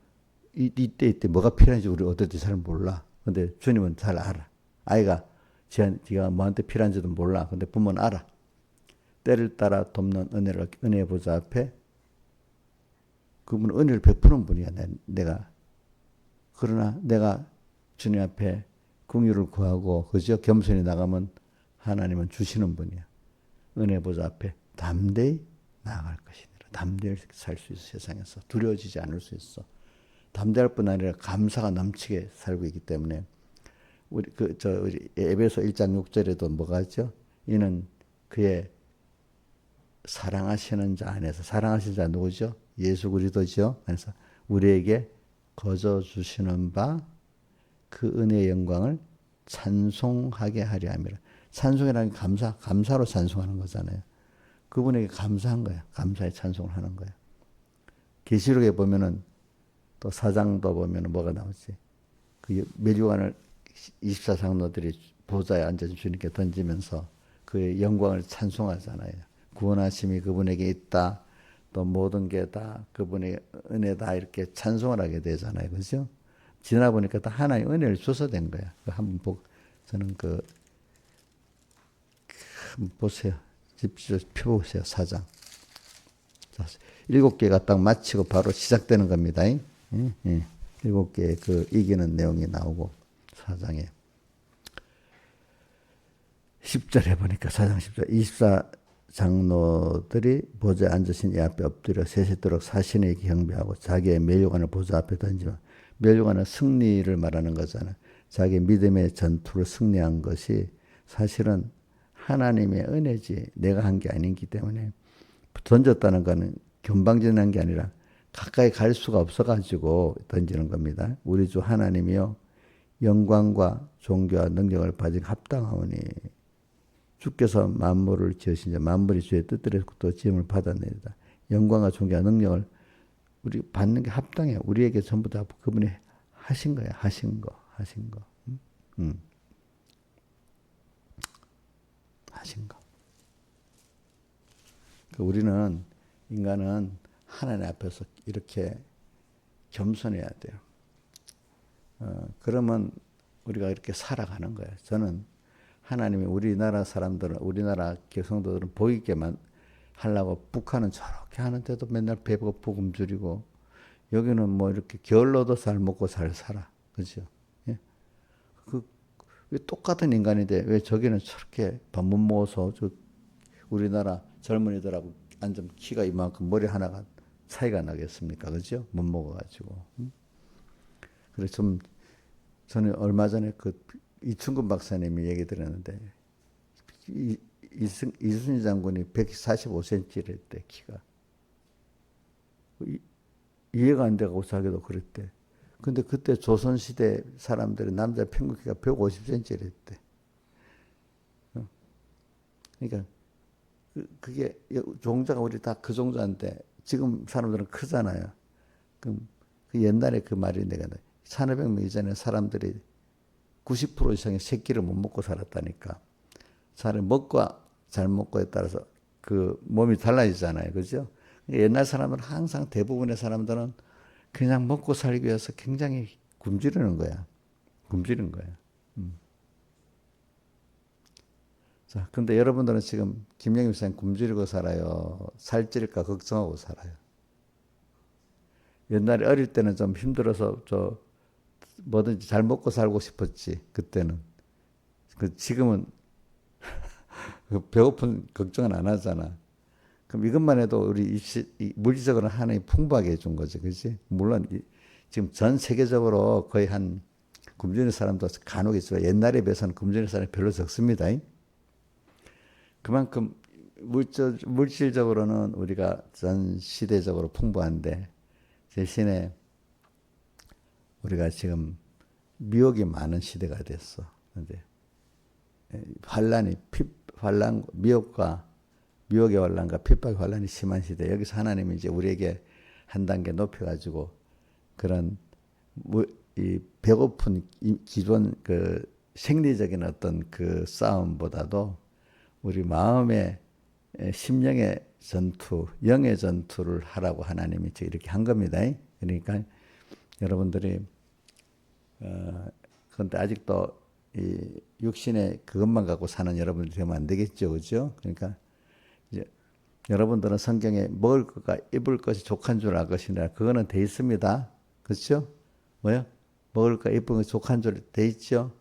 이때 뭐가 필요한지 우리 어떨지 잘 몰라. 근데 주님은 잘 알아. 아이가 네가 뭐한테 필요한지도 몰라. 근데 부모는 알아. 때를 따라 돕는 은혜를 은혜의 보좌 앞에 그분은 은혜를 베푸는 분이야. 내가 그러나 내가 주님 앞에 긍휼을 구하고 그저 겸손히 나가면 하나님은 주시는 분이야. 은혜 보좌 앞에 담대히 나아갈 것이니라. 담대히 살 수 있어. 세상에서 두려워지지 않을 수 있어. 담대할 뿐 아니라 감사가 넘치게 살고 있기 때문에 우리 우리 에베소 1장 6절에도 뭐가 있죠? 이는 그의 사랑하시는 자 안에서 사랑하시는 자 누구죠? 예수 그리스도죠. 그래서 우리에게 거저 주시는 바 그 은혜의 영광을 찬송하게 하려 함이라. 찬송이라는 게 감사로 찬송하는 거잖아요. 그분에게 감사한 거야. 감사의 찬송을 하는 거야. 계시록에 보면은 또 4장도 보면은 뭐가 나오지? 그 멸류관을 24장로들이 보좌에 앉아서 주님께 던지면서 그의 영광을 찬송하잖아요. 구원하심이 그분에게 있다. 또 모든 게 다 그분의 은혜다 이렇게 찬송을 하게 되잖아요. 그죠? 지나 보니까 다 하나님 은혜를 줘서 된 거야. 한번 저는 한번 보세요. 집중 펴보세요. 4장. 7개가 딱 마치고 바로 시작되는 겁니다. 7개의 그 이기는 내용이 나오고 4장에 10절에 보니까 4장 10절 24장로들이 보좌에 앉으신 이 앞에 엎드려 세세토록 사신에게 경배하고 자기의 멸류관을 보좌 앞에 던지면 멸류관은 승리를 말하는 거잖아요. 자기 믿음의 전투를 승리한 것이 사실은 하나님의 은혜지 내가 한 게 아니기 때문에 던졌다는 것은 견방진한 게 아니라 가까이 갈 수가 없어가지고 던지는 겁니다. 우리 주 하나님이요 영광과 존귀와 능력을 받은 합당하오니 주께서 만물을 지으신 자 만물이 주의 뜻대로 또 지음을 받아내리다. 영광과 존귀와 능력을 우리 받는 게 합당해요. 우리에게 전부 다 그분이 하신 거야. 하신 거. 하신 거. 우리는 인간은 하나님 앞에서 이렇게 겸손해야 돼요. 그러면 우리가 이렇게 살아가는 거예요. 저는 하나님이 우리나라 사람들은 우리나라 성도들은 보이게만 하려고 북한은 저렇게 하는데도 맨날 배고프고 굶주리고 여기는 뭐 이렇게 겨울로도 잘 먹고 잘 살아. 그죠? 예? 왜 똑같은 인간인데 왜 저기는 저렇게 밥 못 먹어서 우리나라 젊은이들하고 앉으면 키가 이만큼 머리 하나가 차이가 나겠습니까? 그죠? 못 먹어가지고. 그래서 저는 얼마 전에 이충근 박사님이 얘기 들었는데 이순신 장군이 145cm를 때 키가 이해가 안 돼가고 자기도 그랬대. 근데 그때 조선시대 사람들은 남자 평균 키가 150cm를 했대. 그러니까 그게 종자가 우리 다 그 정도인데 지금 사람들은 크잖아요. 그럼 그 옛날에 그 말이 내가 1500년 이전에 사람들이 90% 이상의 새끼를 못 먹고 살았다니까. 잘 먹고 잘 먹고에 따라서 그 몸이 달라지잖아요. 그죠? 옛날 사람들은 항상 대부분의 사람들은 그냥 먹고 살기 위해서 굉장히 굶주리는 거야. 굶주리는 거야. 자, 근데 여러분들은 지금 김영임 선생 굶주리고 살아요? 살찔까 걱정하고 살아요? 옛날에 어릴 때는 좀 힘들어서 뭐든지 잘 먹고 살고 싶었지. 그때는. 지금은 배고픈 걱정은 안 하잖아. 그럼 이것만 해도 우리 물리적으로 하나님 풍부하게 해준 거지, 그렇지? 물론 지금 전 세계적으로 거의 한 굶주리는 사람도 간혹 있지만 옛날에 비해서는 굶주리는 사람이 별로 적습니다. 그만큼 물질적으로는 우리가 전 시대적으로 풍부한데 대신에 우리가 지금 미혹이 많은 시대가 됐어. 근데 미혹의 환란과 핍박의 환란이 심한 시대. 여기서 하나님이 이제 우리에게 한 단계 높여가지고 그런 이 배고픈 기존 그 생리적인 어떤 그 싸움보다도 우리 마음의 심령의 전투, 영의 전투를 하라고 하나님이 이렇게 한 겁니다. 그러니까 여러분들이 그런데 아직도 이 육신의 그것만 갖고 사는 여러분들이 되면 안 되겠죠, 그죠? 그러니까 이제 여러분들은 성경에 먹을 것과 입을 것이 족한 줄 알 것이라 그거는 돼 있습니다, 그렇죠? 뭐요? 먹을 것, 입을 것이 족한 줄 돼 있죠.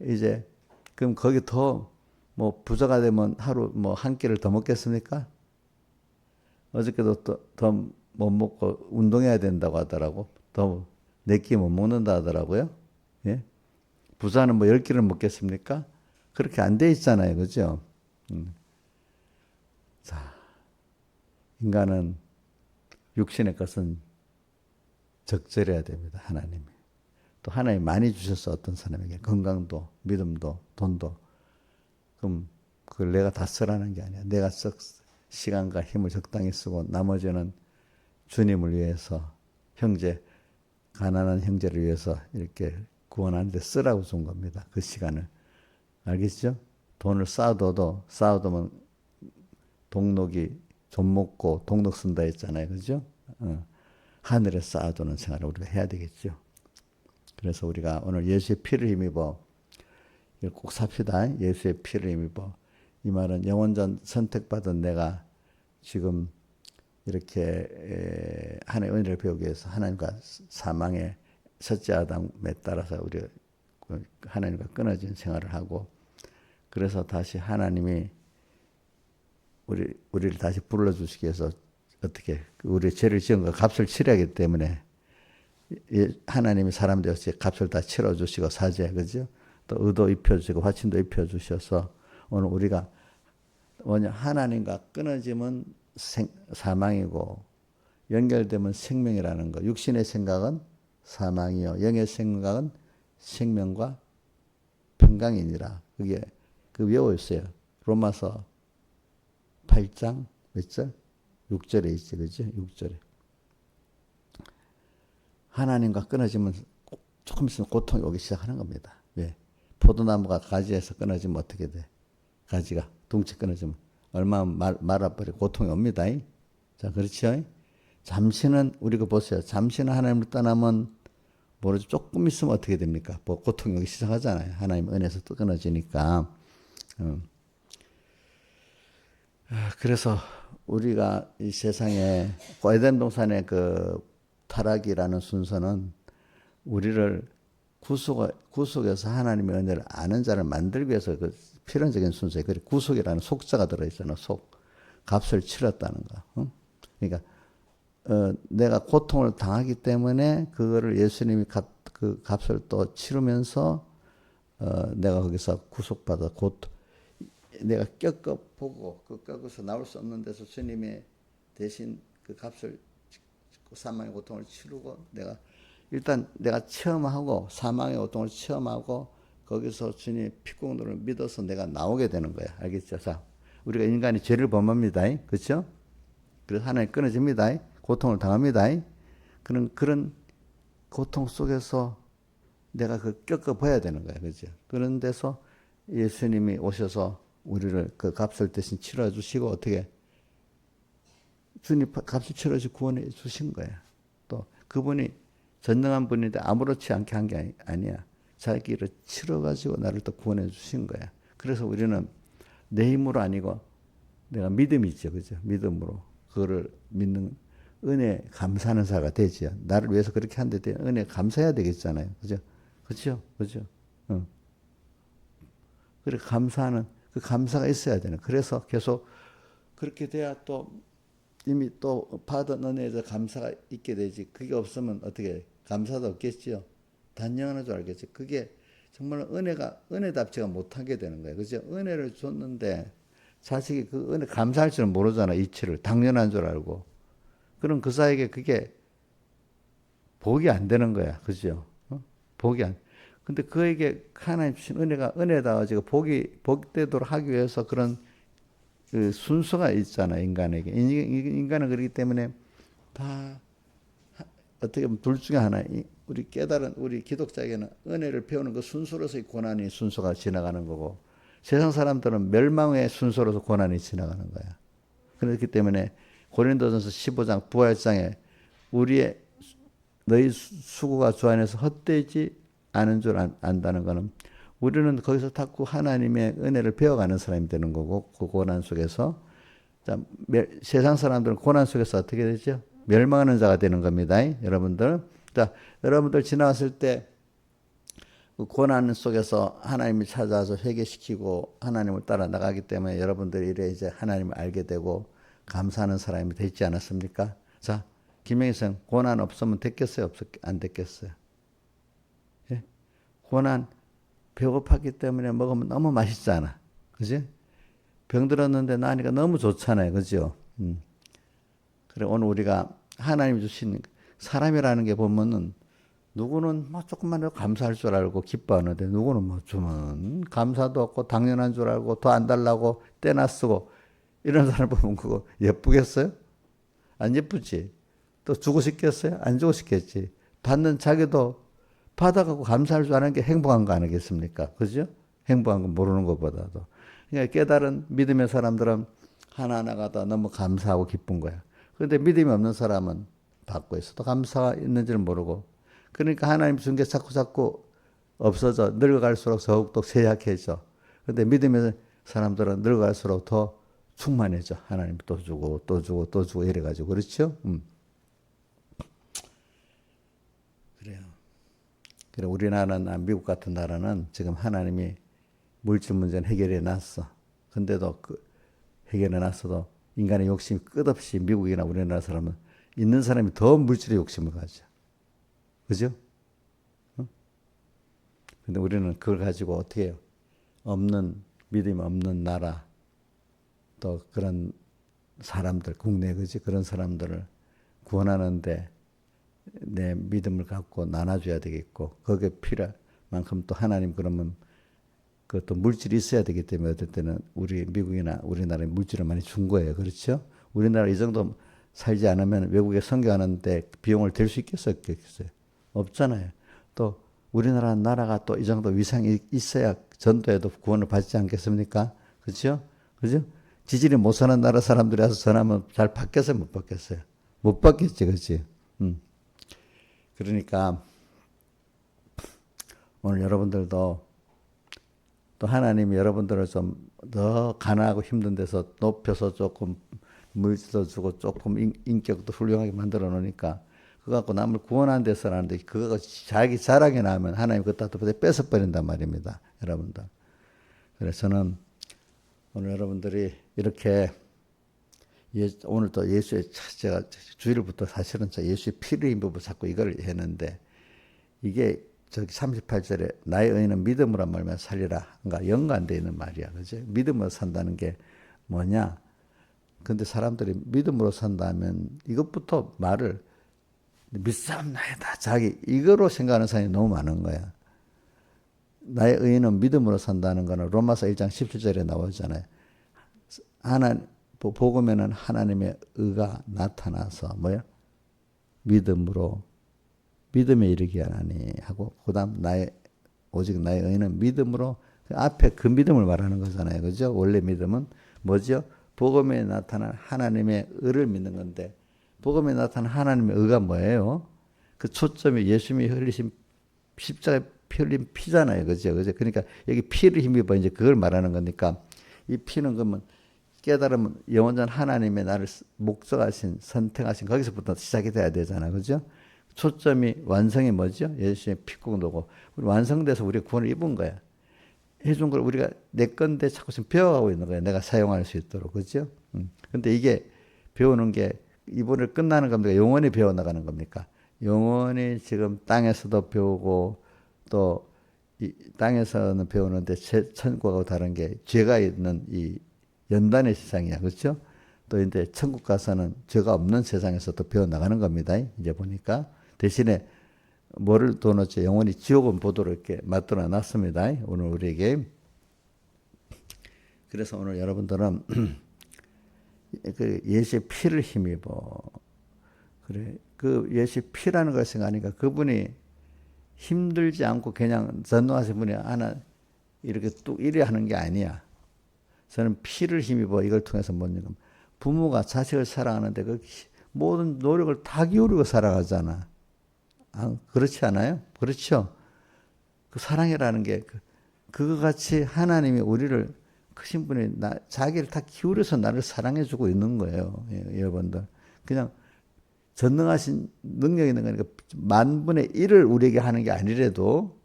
이제 그럼 거기 더 뭐 부자가 되면 하루 뭐 한 끼를 더 먹겠습니까? 어저께도 더 못 먹고 운동해야 된다고 하더라고. 더 네 끼 못 먹는다 하더라고요. 예? 부자는 뭐 10끼를 먹겠습니까? 그렇게 안 돼 있잖아요. 그죠? 자, 인간은 육신의 것은 적절해야 됩니다. 하나님이. 또 하나님이 많이 주셔서 어떤 사람에게 건강도, 믿음도, 돈도. 그럼 그걸 내가 다 쓰라는 게 아니야. 내가 시간과 힘을 적당히 쓰고 나머지는 주님을 위해서 가난한 형제를 위해서 이렇게 구원하는 데 쓰라고 준 겁니다. 그 시간을. 알겠죠? 돈을 쌓아둬도 동록이 좀 먹고 동록 쓴다 했잖아요. 그죠? 하늘에 쌓아두는 생활을 우리가 해야 되겠죠. 그래서 우리가 오늘 예수의 피를 힘입어 이걸 꼭 삽시다. 예수의 피를 힘입어. 이 말은 영원전 선택받은 내가 지금 이렇게 하나님의 은혜를 배우기 위해서 하나님과 사망의 첫째 아담에 따라서 우리가 하나님과 끊어진 생활을 하고 그래서 다시 하나님이 우리를 다시 불러주시기 위해서 어떻게 우리 죄를 지은 거 값을 치러야 하기 때문에 하나님이 사람 되어서 값을 다 치러주시고 사죄 그죠? 또 의도 입혀주시고 화친도 입혀주셔서 오늘 우리가 뭐냐 하나님과 끊어지면 사망이고 연결되면 생명이라는 거. 육신의 생각은 사망이요 영의 생각은 생명과 평강이니라. 그게 외워 있어요. 로마서 8장 몇 절? 6절에 있지, 그죠? 6절에. 하나님과 끊어지면 조금 있으면 고통이 오기 시작하는 겁니다. 왜? 포도나무가 가지에서 끊어지면 어떻게 돼? 가지가 둥치 끊어지면 얼마나 말아버리고 고통이 옵니다. 자, 그렇죠? 잠시는 우리가 보세요. 잠시는 하나님을 떠나면 모르죠. 조금 있으면 어떻게 됩니까? 뭐 고통이 오기 시작하잖아요. 하나님 은혜에서 또 끊어지니까. 그래서 우리가 이 세상에 에덴 동산의 그 타락이라는 순서는 우리를 구속에서 하나님의 은혜를 아는 자를 만들기 위해서 그 필연적인 순서에 그 구속이라는 속자가 들어있잖아. 값을 치렀다는 거. 그러니까 내가 고통을 당하기 때문에 그거를 예수님이 그 값을 또 치르면서 내가 거기서 구속받아 내가 겪어보고 그 겪어서 나올 수 없는 데서 주님이 대신 그 값을 사망의 고통을 치르고 내가 체험하고 사망의 고통을 체험하고 거기서 주님의 피공로를 믿어서 내가 나오게 되는 거야. 알겠죠? 자, 우리가 인간이 죄를 범합니다. 그렇죠? 그래서 하나님 끊어집니다. 고통을 당합니다. 그런 고통 속에서 내가 그 겪어봐야 되는 거야. 그죠? 그런 데서 예수님이 오셔서 우리를 그 값을 대신 치러해 주시고 어떻게 주님 값을 치러해 주고 구원해 주신 거야. 또 그분이 전능한 분인데 아무렇지 않게 한 게 아니야. 자기를 치러가지고 나를 또 구원해 주신 거야. 그래서 우리는 내 힘으로 아니고 내가 믿음이 있죠. 그죠? 믿음으로 그거를 믿는 은혜 감사하는 자가 되지요. 나를 위해서 그렇게 한데 은혜 감사해야 되겠잖아요. 그죠? 그죠? 그죠? 응. 그래 감사하는 그 감사가 있어야 되는. 그래서 계속 그렇게 돼야 또 이미 또 받은 은혜에서 감사가 있게 되지. 그게 없으면 어떻게 감사도 없겠지요. 단연한 줄 알겠지. 그게 정말 은혜답지가 못하게 되는 거예요. 그죠? 은혜를 줬는데 자식이 그 은혜 감사할 줄은 모르잖아. 이치를 당연한 줄 알고. 그럼 그 사이에 그게 복이 안 되는 거야. 그죠? 복이 안. 근데 그에게 하나님 주신 은혜가 은혜다워지고 복되도록 하기 위해서 그런 그 순서가 있잖아, 인간에게. 인간은 그렇기 때문에 다 어떻게 보면 둘 중에 하나, 우리 깨달은 우리 기독자에게는 은혜를 배우는 그 순서로서의 고난이 순서가 지나가는 거고, 세상 사람들은 멸망의 순서로서 고난이 지나가는 거야. 그렇기 때문에 고린도전서 15장 부활장에 너희 수고가 주 안에서 헛되지 않은 줄 안다는 것은 우리는 거기서 자꾸 하나님의 은혜를 배워가는 사람이 되는 거고, 그 고난 속에서. 자, 세상 사람들은 고난 속에서 어떻게 되죠? 멸망하는 자가 되는 겁니다. 여러분들. 자, 여러분들 지나왔을 때 그 고난 속에서 하나님이 찾아와서 회개시키고 하나님을 따라 나가기 때문에 여러분들이 이제 하나님을 알게 되고 감사하는 사람이 되지 않았습니까? 자, 김영희선 고난 없으면 됐겠어요? 안 됐겠어요? 예? 고난 배고팠기 때문에 먹으면 너무 맛있잖아. 그지? 병들었는데 나니까 너무 좋잖아요. 그죠? 그래, 오늘 우리가 하나님이 주신 사람이라는 게 보면은 누구는 뭐 조금만 더 감사할 줄 알고 기뻐하는데 누구는 뭐 주면 감사도 없고 당연한 줄 알고 더 안 달라고 떼나 쓰고 이런 사람 보면 그거 예쁘겠어요? 안 예쁘지? 또 주고 싶겠어요? 안 주고 싶겠지? 받는 자기도 받아가고 감사할 줄 아는 게 행복한 거 아니겠습니까? 그죠? 행복한 거 모르는 것보다도. 그러니까 깨달은 믿음의 사람들은 하나하나가 다 너무 감사하고 기쁜 거야. 그런데 믿음이 없는 사람은 받고 있어도 감사가 있는지는 모르고, 그러니까 하나님 준 게 자꾸 없어져. 늙어갈수록 더욱더 쇠약해져. 그런데 믿음의 사람들은 늙어갈수록 더 충만해져. 하나님 또 주고 또 주고 또 주고 이래가지고. 그렇죠? 그래요. 그래, 우리나라나 미국 같은 나라는 지금 하나님이 물질 문제는 해결해 놨어. 근데도 그 해결해 놨어도 인간의 욕심이 끝없이 미국이나 우리나라 사람은 있는 사람이 더 물질의 욕심을 가져. 그죠? 근데 우리는 그걸 가지고 어떻게 해요? 믿음이 없는 나라, 또 그런 사람들, 국내, 그지? 그런 사람들을 구원하는데 내 믿음을 갖고 나눠줘야 되겠고, 거기에 필요한 만큼 또 하나님 그러면 그것도 물질이 있어야 되기 때문에 어떨 때는 우리 미국이나 우리나라에 물질을 많이 준 거예요. 그렇죠? 우리나라 이 정도 살지 않으면 외국에 선교하는데 비용을 댈 수 있겠어요? 없겠어요? 없잖아요. 또 우리나라 나라가 또 이 정도 위상이 있어야 전도에도 구원을 받지 않겠습니까? 그렇죠? 그죠? 지질이 못 사는 나라 사람들이 와서 전하면 잘 받겠어요? 못 받겠어요? 못 받겠지, 그렇지? 그러니까 오늘 여러분들도 또 하나님이 여러분들을 좀 더 가난하고 힘든 데서 높여서 조금 물질도 주고 조금 인격도 훌륭하게 만들어 놓으니까 그거 갖고 남을 구원하는 데서 하는데 그거 자기 자랑에 나오면 하나님 그거 다 뺏어버린단 말입니다. 여러분들. 그래서 저는 오늘 여러분들이 이렇게 오늘 또 예수의 제가 주일부터 사실은 예수의 피를 입고 자꾸 이걸 했는데 이게 저기 38절에 나의 의인은 믿음으로 말면 살리라. 그러니까 연관되어 있는 말이야. 그지? 믿음으로 산다는 게 뭐냐? 근데 사람들이 믿음으로 산다면 이것부터 말을 믿사람 나이다. 자기 이거로 생각하는 사람이 너무 많은 거야. 나의 의인은 믿음으로 산다는 거는 로마서 1장 17절에 나오잖아요. 복음에는 하나님의 의가 나타나서 뭐야? 믿음으로 믿음에 이르게 하나니 하고 그다음 오직 나의 의는 믿음으로 그 앞에 그 믿음을 말하는 거잖아요. 그죠? 원래 믿음은 뭐죠? 복음에 나타난 하나님의 의를 믿는 건데 복음에 나타난 하나님의 의가 뭐예요? 그 초점이 예수님이 흘리신 십자가에 피 흘린 피잖아요. 그죠? 그죠? 그러니까 여기 피를 힘입어 이제 그걸 말하는 거니까 이 피는 그러면 깨달으면 영원한 하나님의 나를 목적하신 선택하신 거기서부터 시작이 돼야 되잖아. 그죠? 초점이 완성이 뭐죠? 예수의 피공도고 우리 완성돼서 우리가 구원을 입은 거야. 해준 걸 우리가 내 건데 자꾸 지금 배워가고 있는 거야. 내가 사용할 수 있도록. 그죠? 근데 이게 배우는 게 이번을 끝나는 겁니까? 영원히 배워나가는 겁니까? 영원히 지금 땅에서도 배우고 또 이 땅에서는 배우는데 천국하고 다른 게 죄가 있는 이 연단의 세상이야. 그렇죠? 또 이제 천국 가서는 죄가 없는 세상에서 또 배워나가는 겁니다. 이제 보니까. 대신에 뭐를 더 넣었죠? 영원히 지옥은 보도록 이렇게 만들어 놨습니다. 오늘 우리에게. 그래서 오늘 여러분들은 그 예수의 피를 힘입어. 그래. 그 예수의 피라는 걸 생각하니까 그분이 힘들지 않고 그냥 전능하신 분이 하나 이렇게 뚝 이래 하는 게 아니야. 저는 피를 힘입어 이걸 통해서 뭔가 부모가 자식을 사랑하는데 그 모든 노력을 다 기울이고 살아가잖아. 그렇지 않아요? 그렇죠. 그 사랑이라는 게 그거 같이 하나님이 우리를 크신 분이 자기를 다 기울여서 나를 사랑해주고 있는 거예요. 여러분들 그냥 전능하신 능력이 있는 거니까 만분의 1을 우리에게 하는 게 아니래도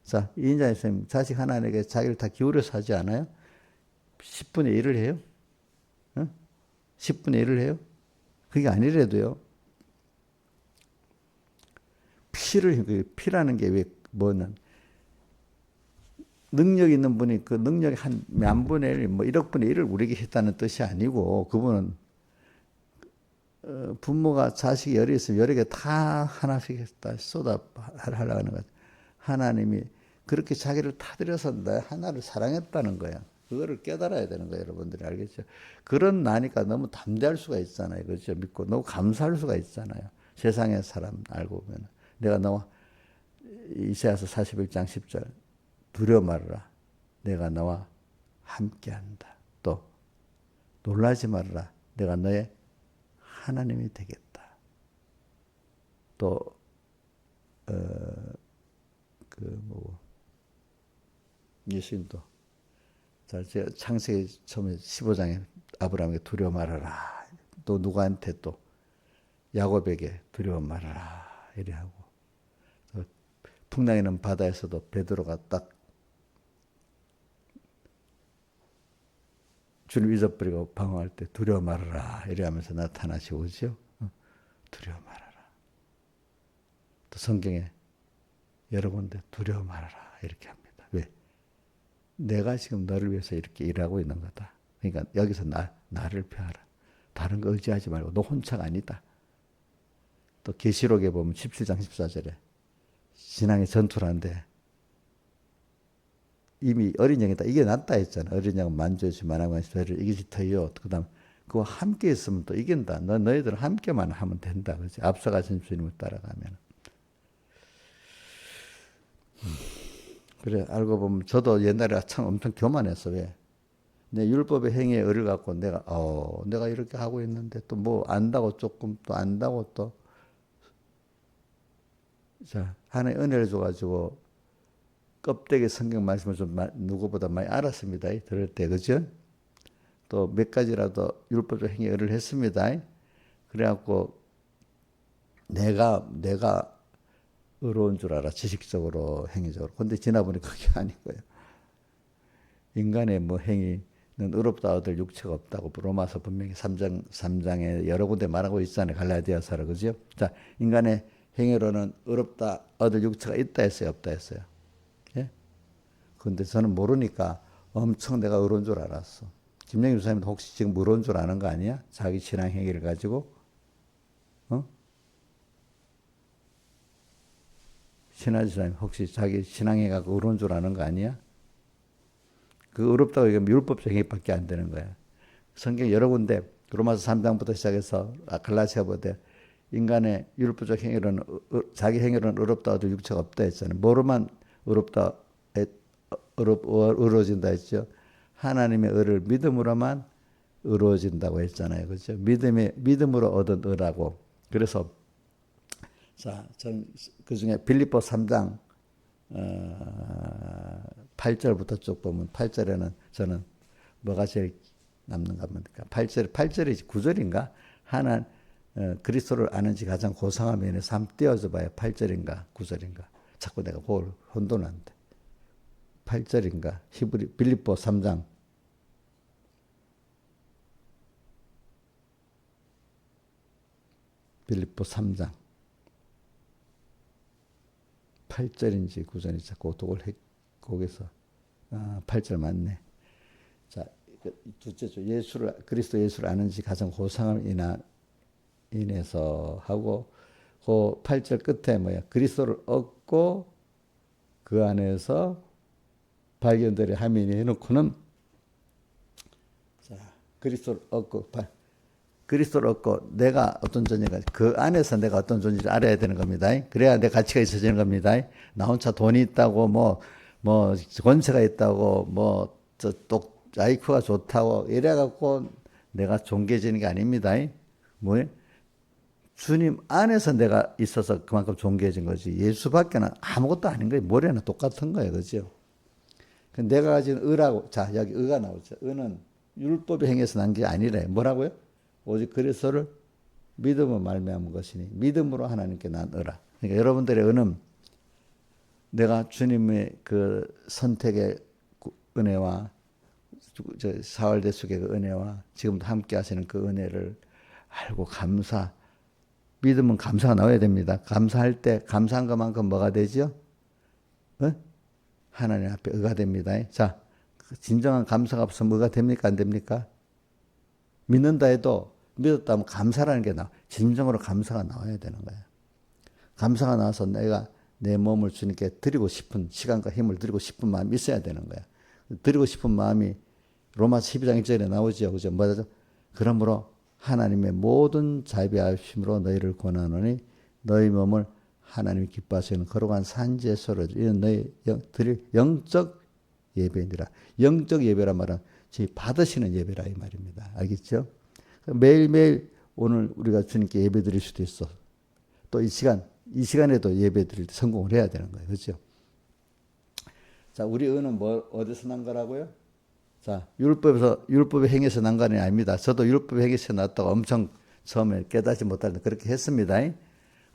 자 이인자 선생님 자식 하나님에게 자기를 다 기울여서 하지 않아요? 10분의 1을 해요? 어? 10분의 1을 해요? 그게 아니래도요. 피라는 게 왜 뭐는 능력 있는 분이 그 능력이 한 만분의 1, 뭐 1억 분의 1을 우리에게 했다는 뜻이 아니고 그분은 부모가 자식이 열이 있으면 여러 개 다 하나씩 다 하려고 하는 거죠. 하나님이 그렇게 자기를 타들여서 나 하나를 사랑했다는 거야. 그거를 깨달아야 되는 거예요. 여러분들이 알겠죠? 그런 나니까 너무 담대할 수가 있잖아요. 그렇죠? 믿고 너무 감사할 수가 있잖아요. 세상의 사람 알고 보면 내가 너와 이사야서 41장 10절 두려워 말아라. 내가 너와 함께한다. 또 놀라지 말아라. 내가 너의 하나님이 되겠다. 또 예수님도 제가 창세기 처음에 15장에 아브라함에게 두려워 말아라. 또 누구한테 또 야곱에게 두려워 말아라. 이래 하고 풍랑 있는 바다에서도 베드로가 딱 주님 잊어버리고 방황할 때 두려워 말아라. 이래 하면서 나타나시 오죠. 두려워 말아라. 또 성경에 여러 군데 두려워 말아라. 이렇게 합니다. 왜? 내가 지금 너를 위해서 이렇게 일하고 있는 거다. 그러니까 여기서 나를 펴라. 다른 거 의지하지 말고 너 혼자가 아니다. 또 계시록에 보면 17장 14절에 신앙의 전투라는데 이미 어린 양이다. 이게 낫다 했잖아. 어린 양은 만주지 만하고 저를 이기지 터요. 그 다음 그거 함께 있으면 또 이긴다. 너희들은 함께만 하면 된다. 그렇지? 앞서가신 주님을 따라가면. 그래 알고 보면 저도 옛날에 참 엄청 교만했어. 왜? 내 율법의 행위에 의를 갖고 내가 이렇게 하고 있는데 또 뭐 안다고 조금 또 안다고 또 자 하나의 은혜를 줘가지고 껍데기 성경 말씀을 좀 누구보다 많이 알았습니다. 들을 때 그죠? 또 몇 가지라도 율법적 행위에 의를 했습니다. 그래갖고 내가 의로운 줄 알아. 지식적으로 행위적으로. 근데 지나보니 그게 아닌 거예요. 인간의 뭐 행위는 의롭다 얻을 육체가 없다고 로마서 분명히 3장에 여러 군데 말하고 있잖아요. 갈라디아서로 그죠? 자, 인간의 행위로는 의롭다 얻을 육체가 있다 했어요, 없다 했어요. 예? 근데 저는 모르니까 엄청 내가 의로운 줄 알았어. 김영희 주사님도 혹시 지금 의로운 줄 아는 거 아니야? 자기 신앙 행위를 가지고? 신하 주사님 혹시 자기 신앙에 갖고 의로운 줄 아는 거 아니야? 그 의롭다고 얘기하면 율법적 행위밖에 안 되는 거야. 성경 여러 군데 로마서 3장부터 시작해서 갈라디아서부터 인간의 율법적 행위로는 자기 행위로는 의롭다 하도 육체가 없다 했잖아요. 뭐로만 의롭다 의로워진다 했죠. 하나님의 의를 믿음으로만 의로워진다고 했잖아요. 그렇죠? 믿음으로 얻은 의라고. 그래서 자, 전 그중에 빌립보 3장 8절부터 쭉 보면 8절에는 저는 뭐가 제일 남는가 합니까? 8절이 9절인가? 그리스도를 아는 지 가장 고상한 면에서 한번 띄워줘 봐요. 8절인가 9절인가. 자꾸 내가 그걸 혼돈한데. 8절인가? 빌립보 3장. 빌립보 3장. 8절인지 9절인지 자꾸 거기서 8절 맞네. 자, 둘째죠. 그리스도 예수를 아는 지 가장 고상함 인해서 하고 그 8절 끝에 뭐야? 그리스도를 얻고 그 안에서 발견되려 함이니 해놓고는 자, 그리스도를 얻고 내가 어떤 존재인가 그 안에서 내가 어떤 존재인지 알아야 되는 겁니다. 그래야 내 가치가 있어지는 겁니다. 나 혼자 돈이 있다고 뭐 권세가 있다고 IQ가 좋다고 이래갖고 내가 존귀해지는 게 아닙니다. 뭐예요? 주님 안에서 내가 있어서 그만큼 존귀해진 거지. 예수밖에는 아무것도 아닌 거예요. 뭐래나 똑같은 거예요. 그죠? 내가 가진 의라고, 자, 여기 의가 나오죠. 의는 율법의 행위에서 난 게 아니래. 뭐라고요? 오직 그리스도를 믿음으로 말미암은 것이니 믿음으로 하나님께 난 의라. 그러니까 여러분들의 의는 내가 주님의 그 선택의 은혜와 사활대속의 그 은혜와 지금도 함께 하시는 그 은혜를 알고 믿음은 감사가 나와야 됩니다. 감사할 때 감사한 것만큼 뭐가 되죠? 하나님 앞에 의가 됩니다. 자, 진정한 감사가 없으면 의가 됩니까? 안 됩니까? 믿는다 해도 믿었다면 감사라는 게 진정으로 감사가 나와야 되는 거예요. 감사가 나와서 내가 내 몸을 주님께 드리고 싶은 시간과 힘을 드리고 싶은 마음이 있어야 되는 거야. 드리고 싶은 마음이 로마서 12장 1절에 나오죠. 그죠? 뭐죠? 그러므로 하나님의 모든 자비하심으로 너희를 권하노니 너희 몸을 하나님이 기뻐하시는 거룩한 산제소로 이런 너희 드릴 영적 예배니라. 영적 예배란 말은 받으시는 예배라 이 말입니다. 알겠죠? 매일매일 오늘 우리가 주님께 예배 드릴 수도 있어. 또 이 시간에도 예배 드릴 때 성공을 해야 되는 거예요. 그렇죠? 자, 우리 의는 어디서 난 거라고요? 자, 율법의 행위에서 난 거 아닙니다. 저도 율법의 행위에서 났다고 엄청 처음에 깨닫지 못하는데 그렇게 했습니다.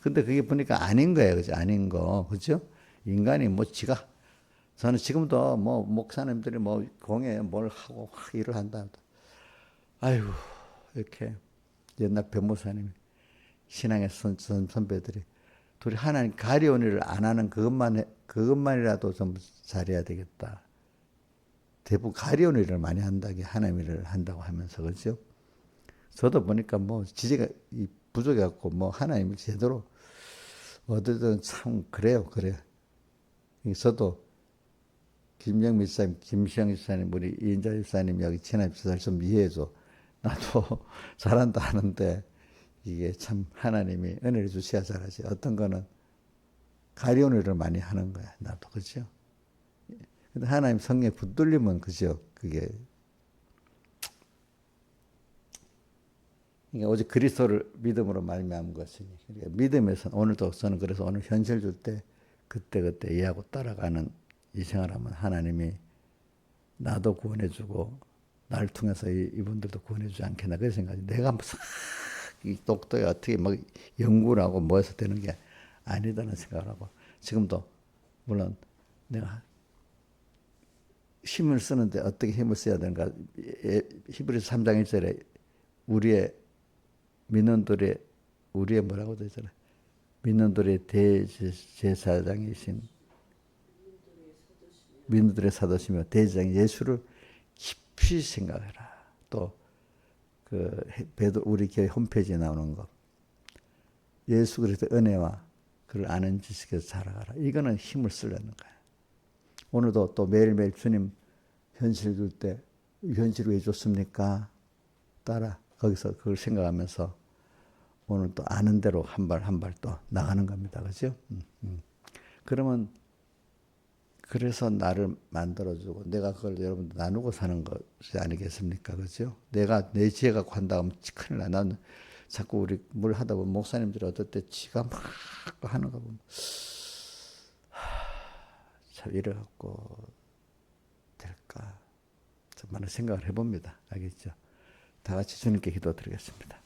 근데 그게 보니까 아닌 거예요. 그죠? 아닌 거. 그죠? 인간이 저는 지금도 목사님들이 공회에 뭘 하고 일을 한다. 아이고, 이렇게 옛날 변모사님이 신앙의 선배들이 둘이 하나님 가려운 일을 안 하는 그것만이라도 좀 잘해야 되겠다. 대부분 가려운 일을 많이 한다고 하나님 일을 한다고 하면서 그렇죠. 저도 보니까 지지가 부족해갖고 하나님을 제대로 어디든 참 그래요. 저도 김영 목사님, 김시영 목사님, 우리 이인자 목사님 여기 친한 집사를 좀 이해해줘. 나도 잘한다 하는데 이게 참 하나님이 은혜를 주셔야 잘하지. 어떤 거는 가려운 일을 많이 하는 거야. 나도 그렇죠. 근데 하나님 성령에 붙들리면 그죠. 그게 그러니까 오직 그리스도를 믿음으로 말미암은 것이니. 그러니까 믿음에서 오늘도 저는 그래서 오늘 현실 줄 때 그때 이해하고 따라가는 이 생활하면 하나님이 나도 구원해주고 나를 통해서 이분들도 구원해주지 않겠나 그런 생각이. 내가 이 똑똑히 어떻게 연구를 하고 해서 되는 게 아니다는 생각을 하고 지금도 물론 내가 힘을 쓰는데 어떻게 힘을 써야 되는가. 히브리서 3장 1절에 우리의 뭐라고 되잖아요. 민원들의 대제사장이신 민원들의 사도시며 대제사장 예수를 깊이 생각해라. 또 우리 교회 홈페이지에 나오는 것. 예수 그리스도의 은혜와 그를 아는 지식에서 자라가라. 이거는 힘을 쓰려는 거야. 오늘도 또 매일매일 주님 현실 줄 때 현실을 왜 줬습니까? 거기서 그걸 생각하면서 오늘 또 아는 대로 한 발 한 발 또 나가는 겁니다. 그죠? 그러면 그래서 나를 만들어주고 내가 그걸 여러분들 나누고 사는 것이 아니겠습니까? 그죠? 내가 내 지혜가 관다면 큰일 나. 나는 자꾸 우리 뭘 하다 보면 목사님들이 어떨 때 지가 막 하는 거 보면 참 이래갖고 될까? 좀 많은 생각을 해봅니다. 알겠죠? 다 같이 주님께 기도드리겠습니다.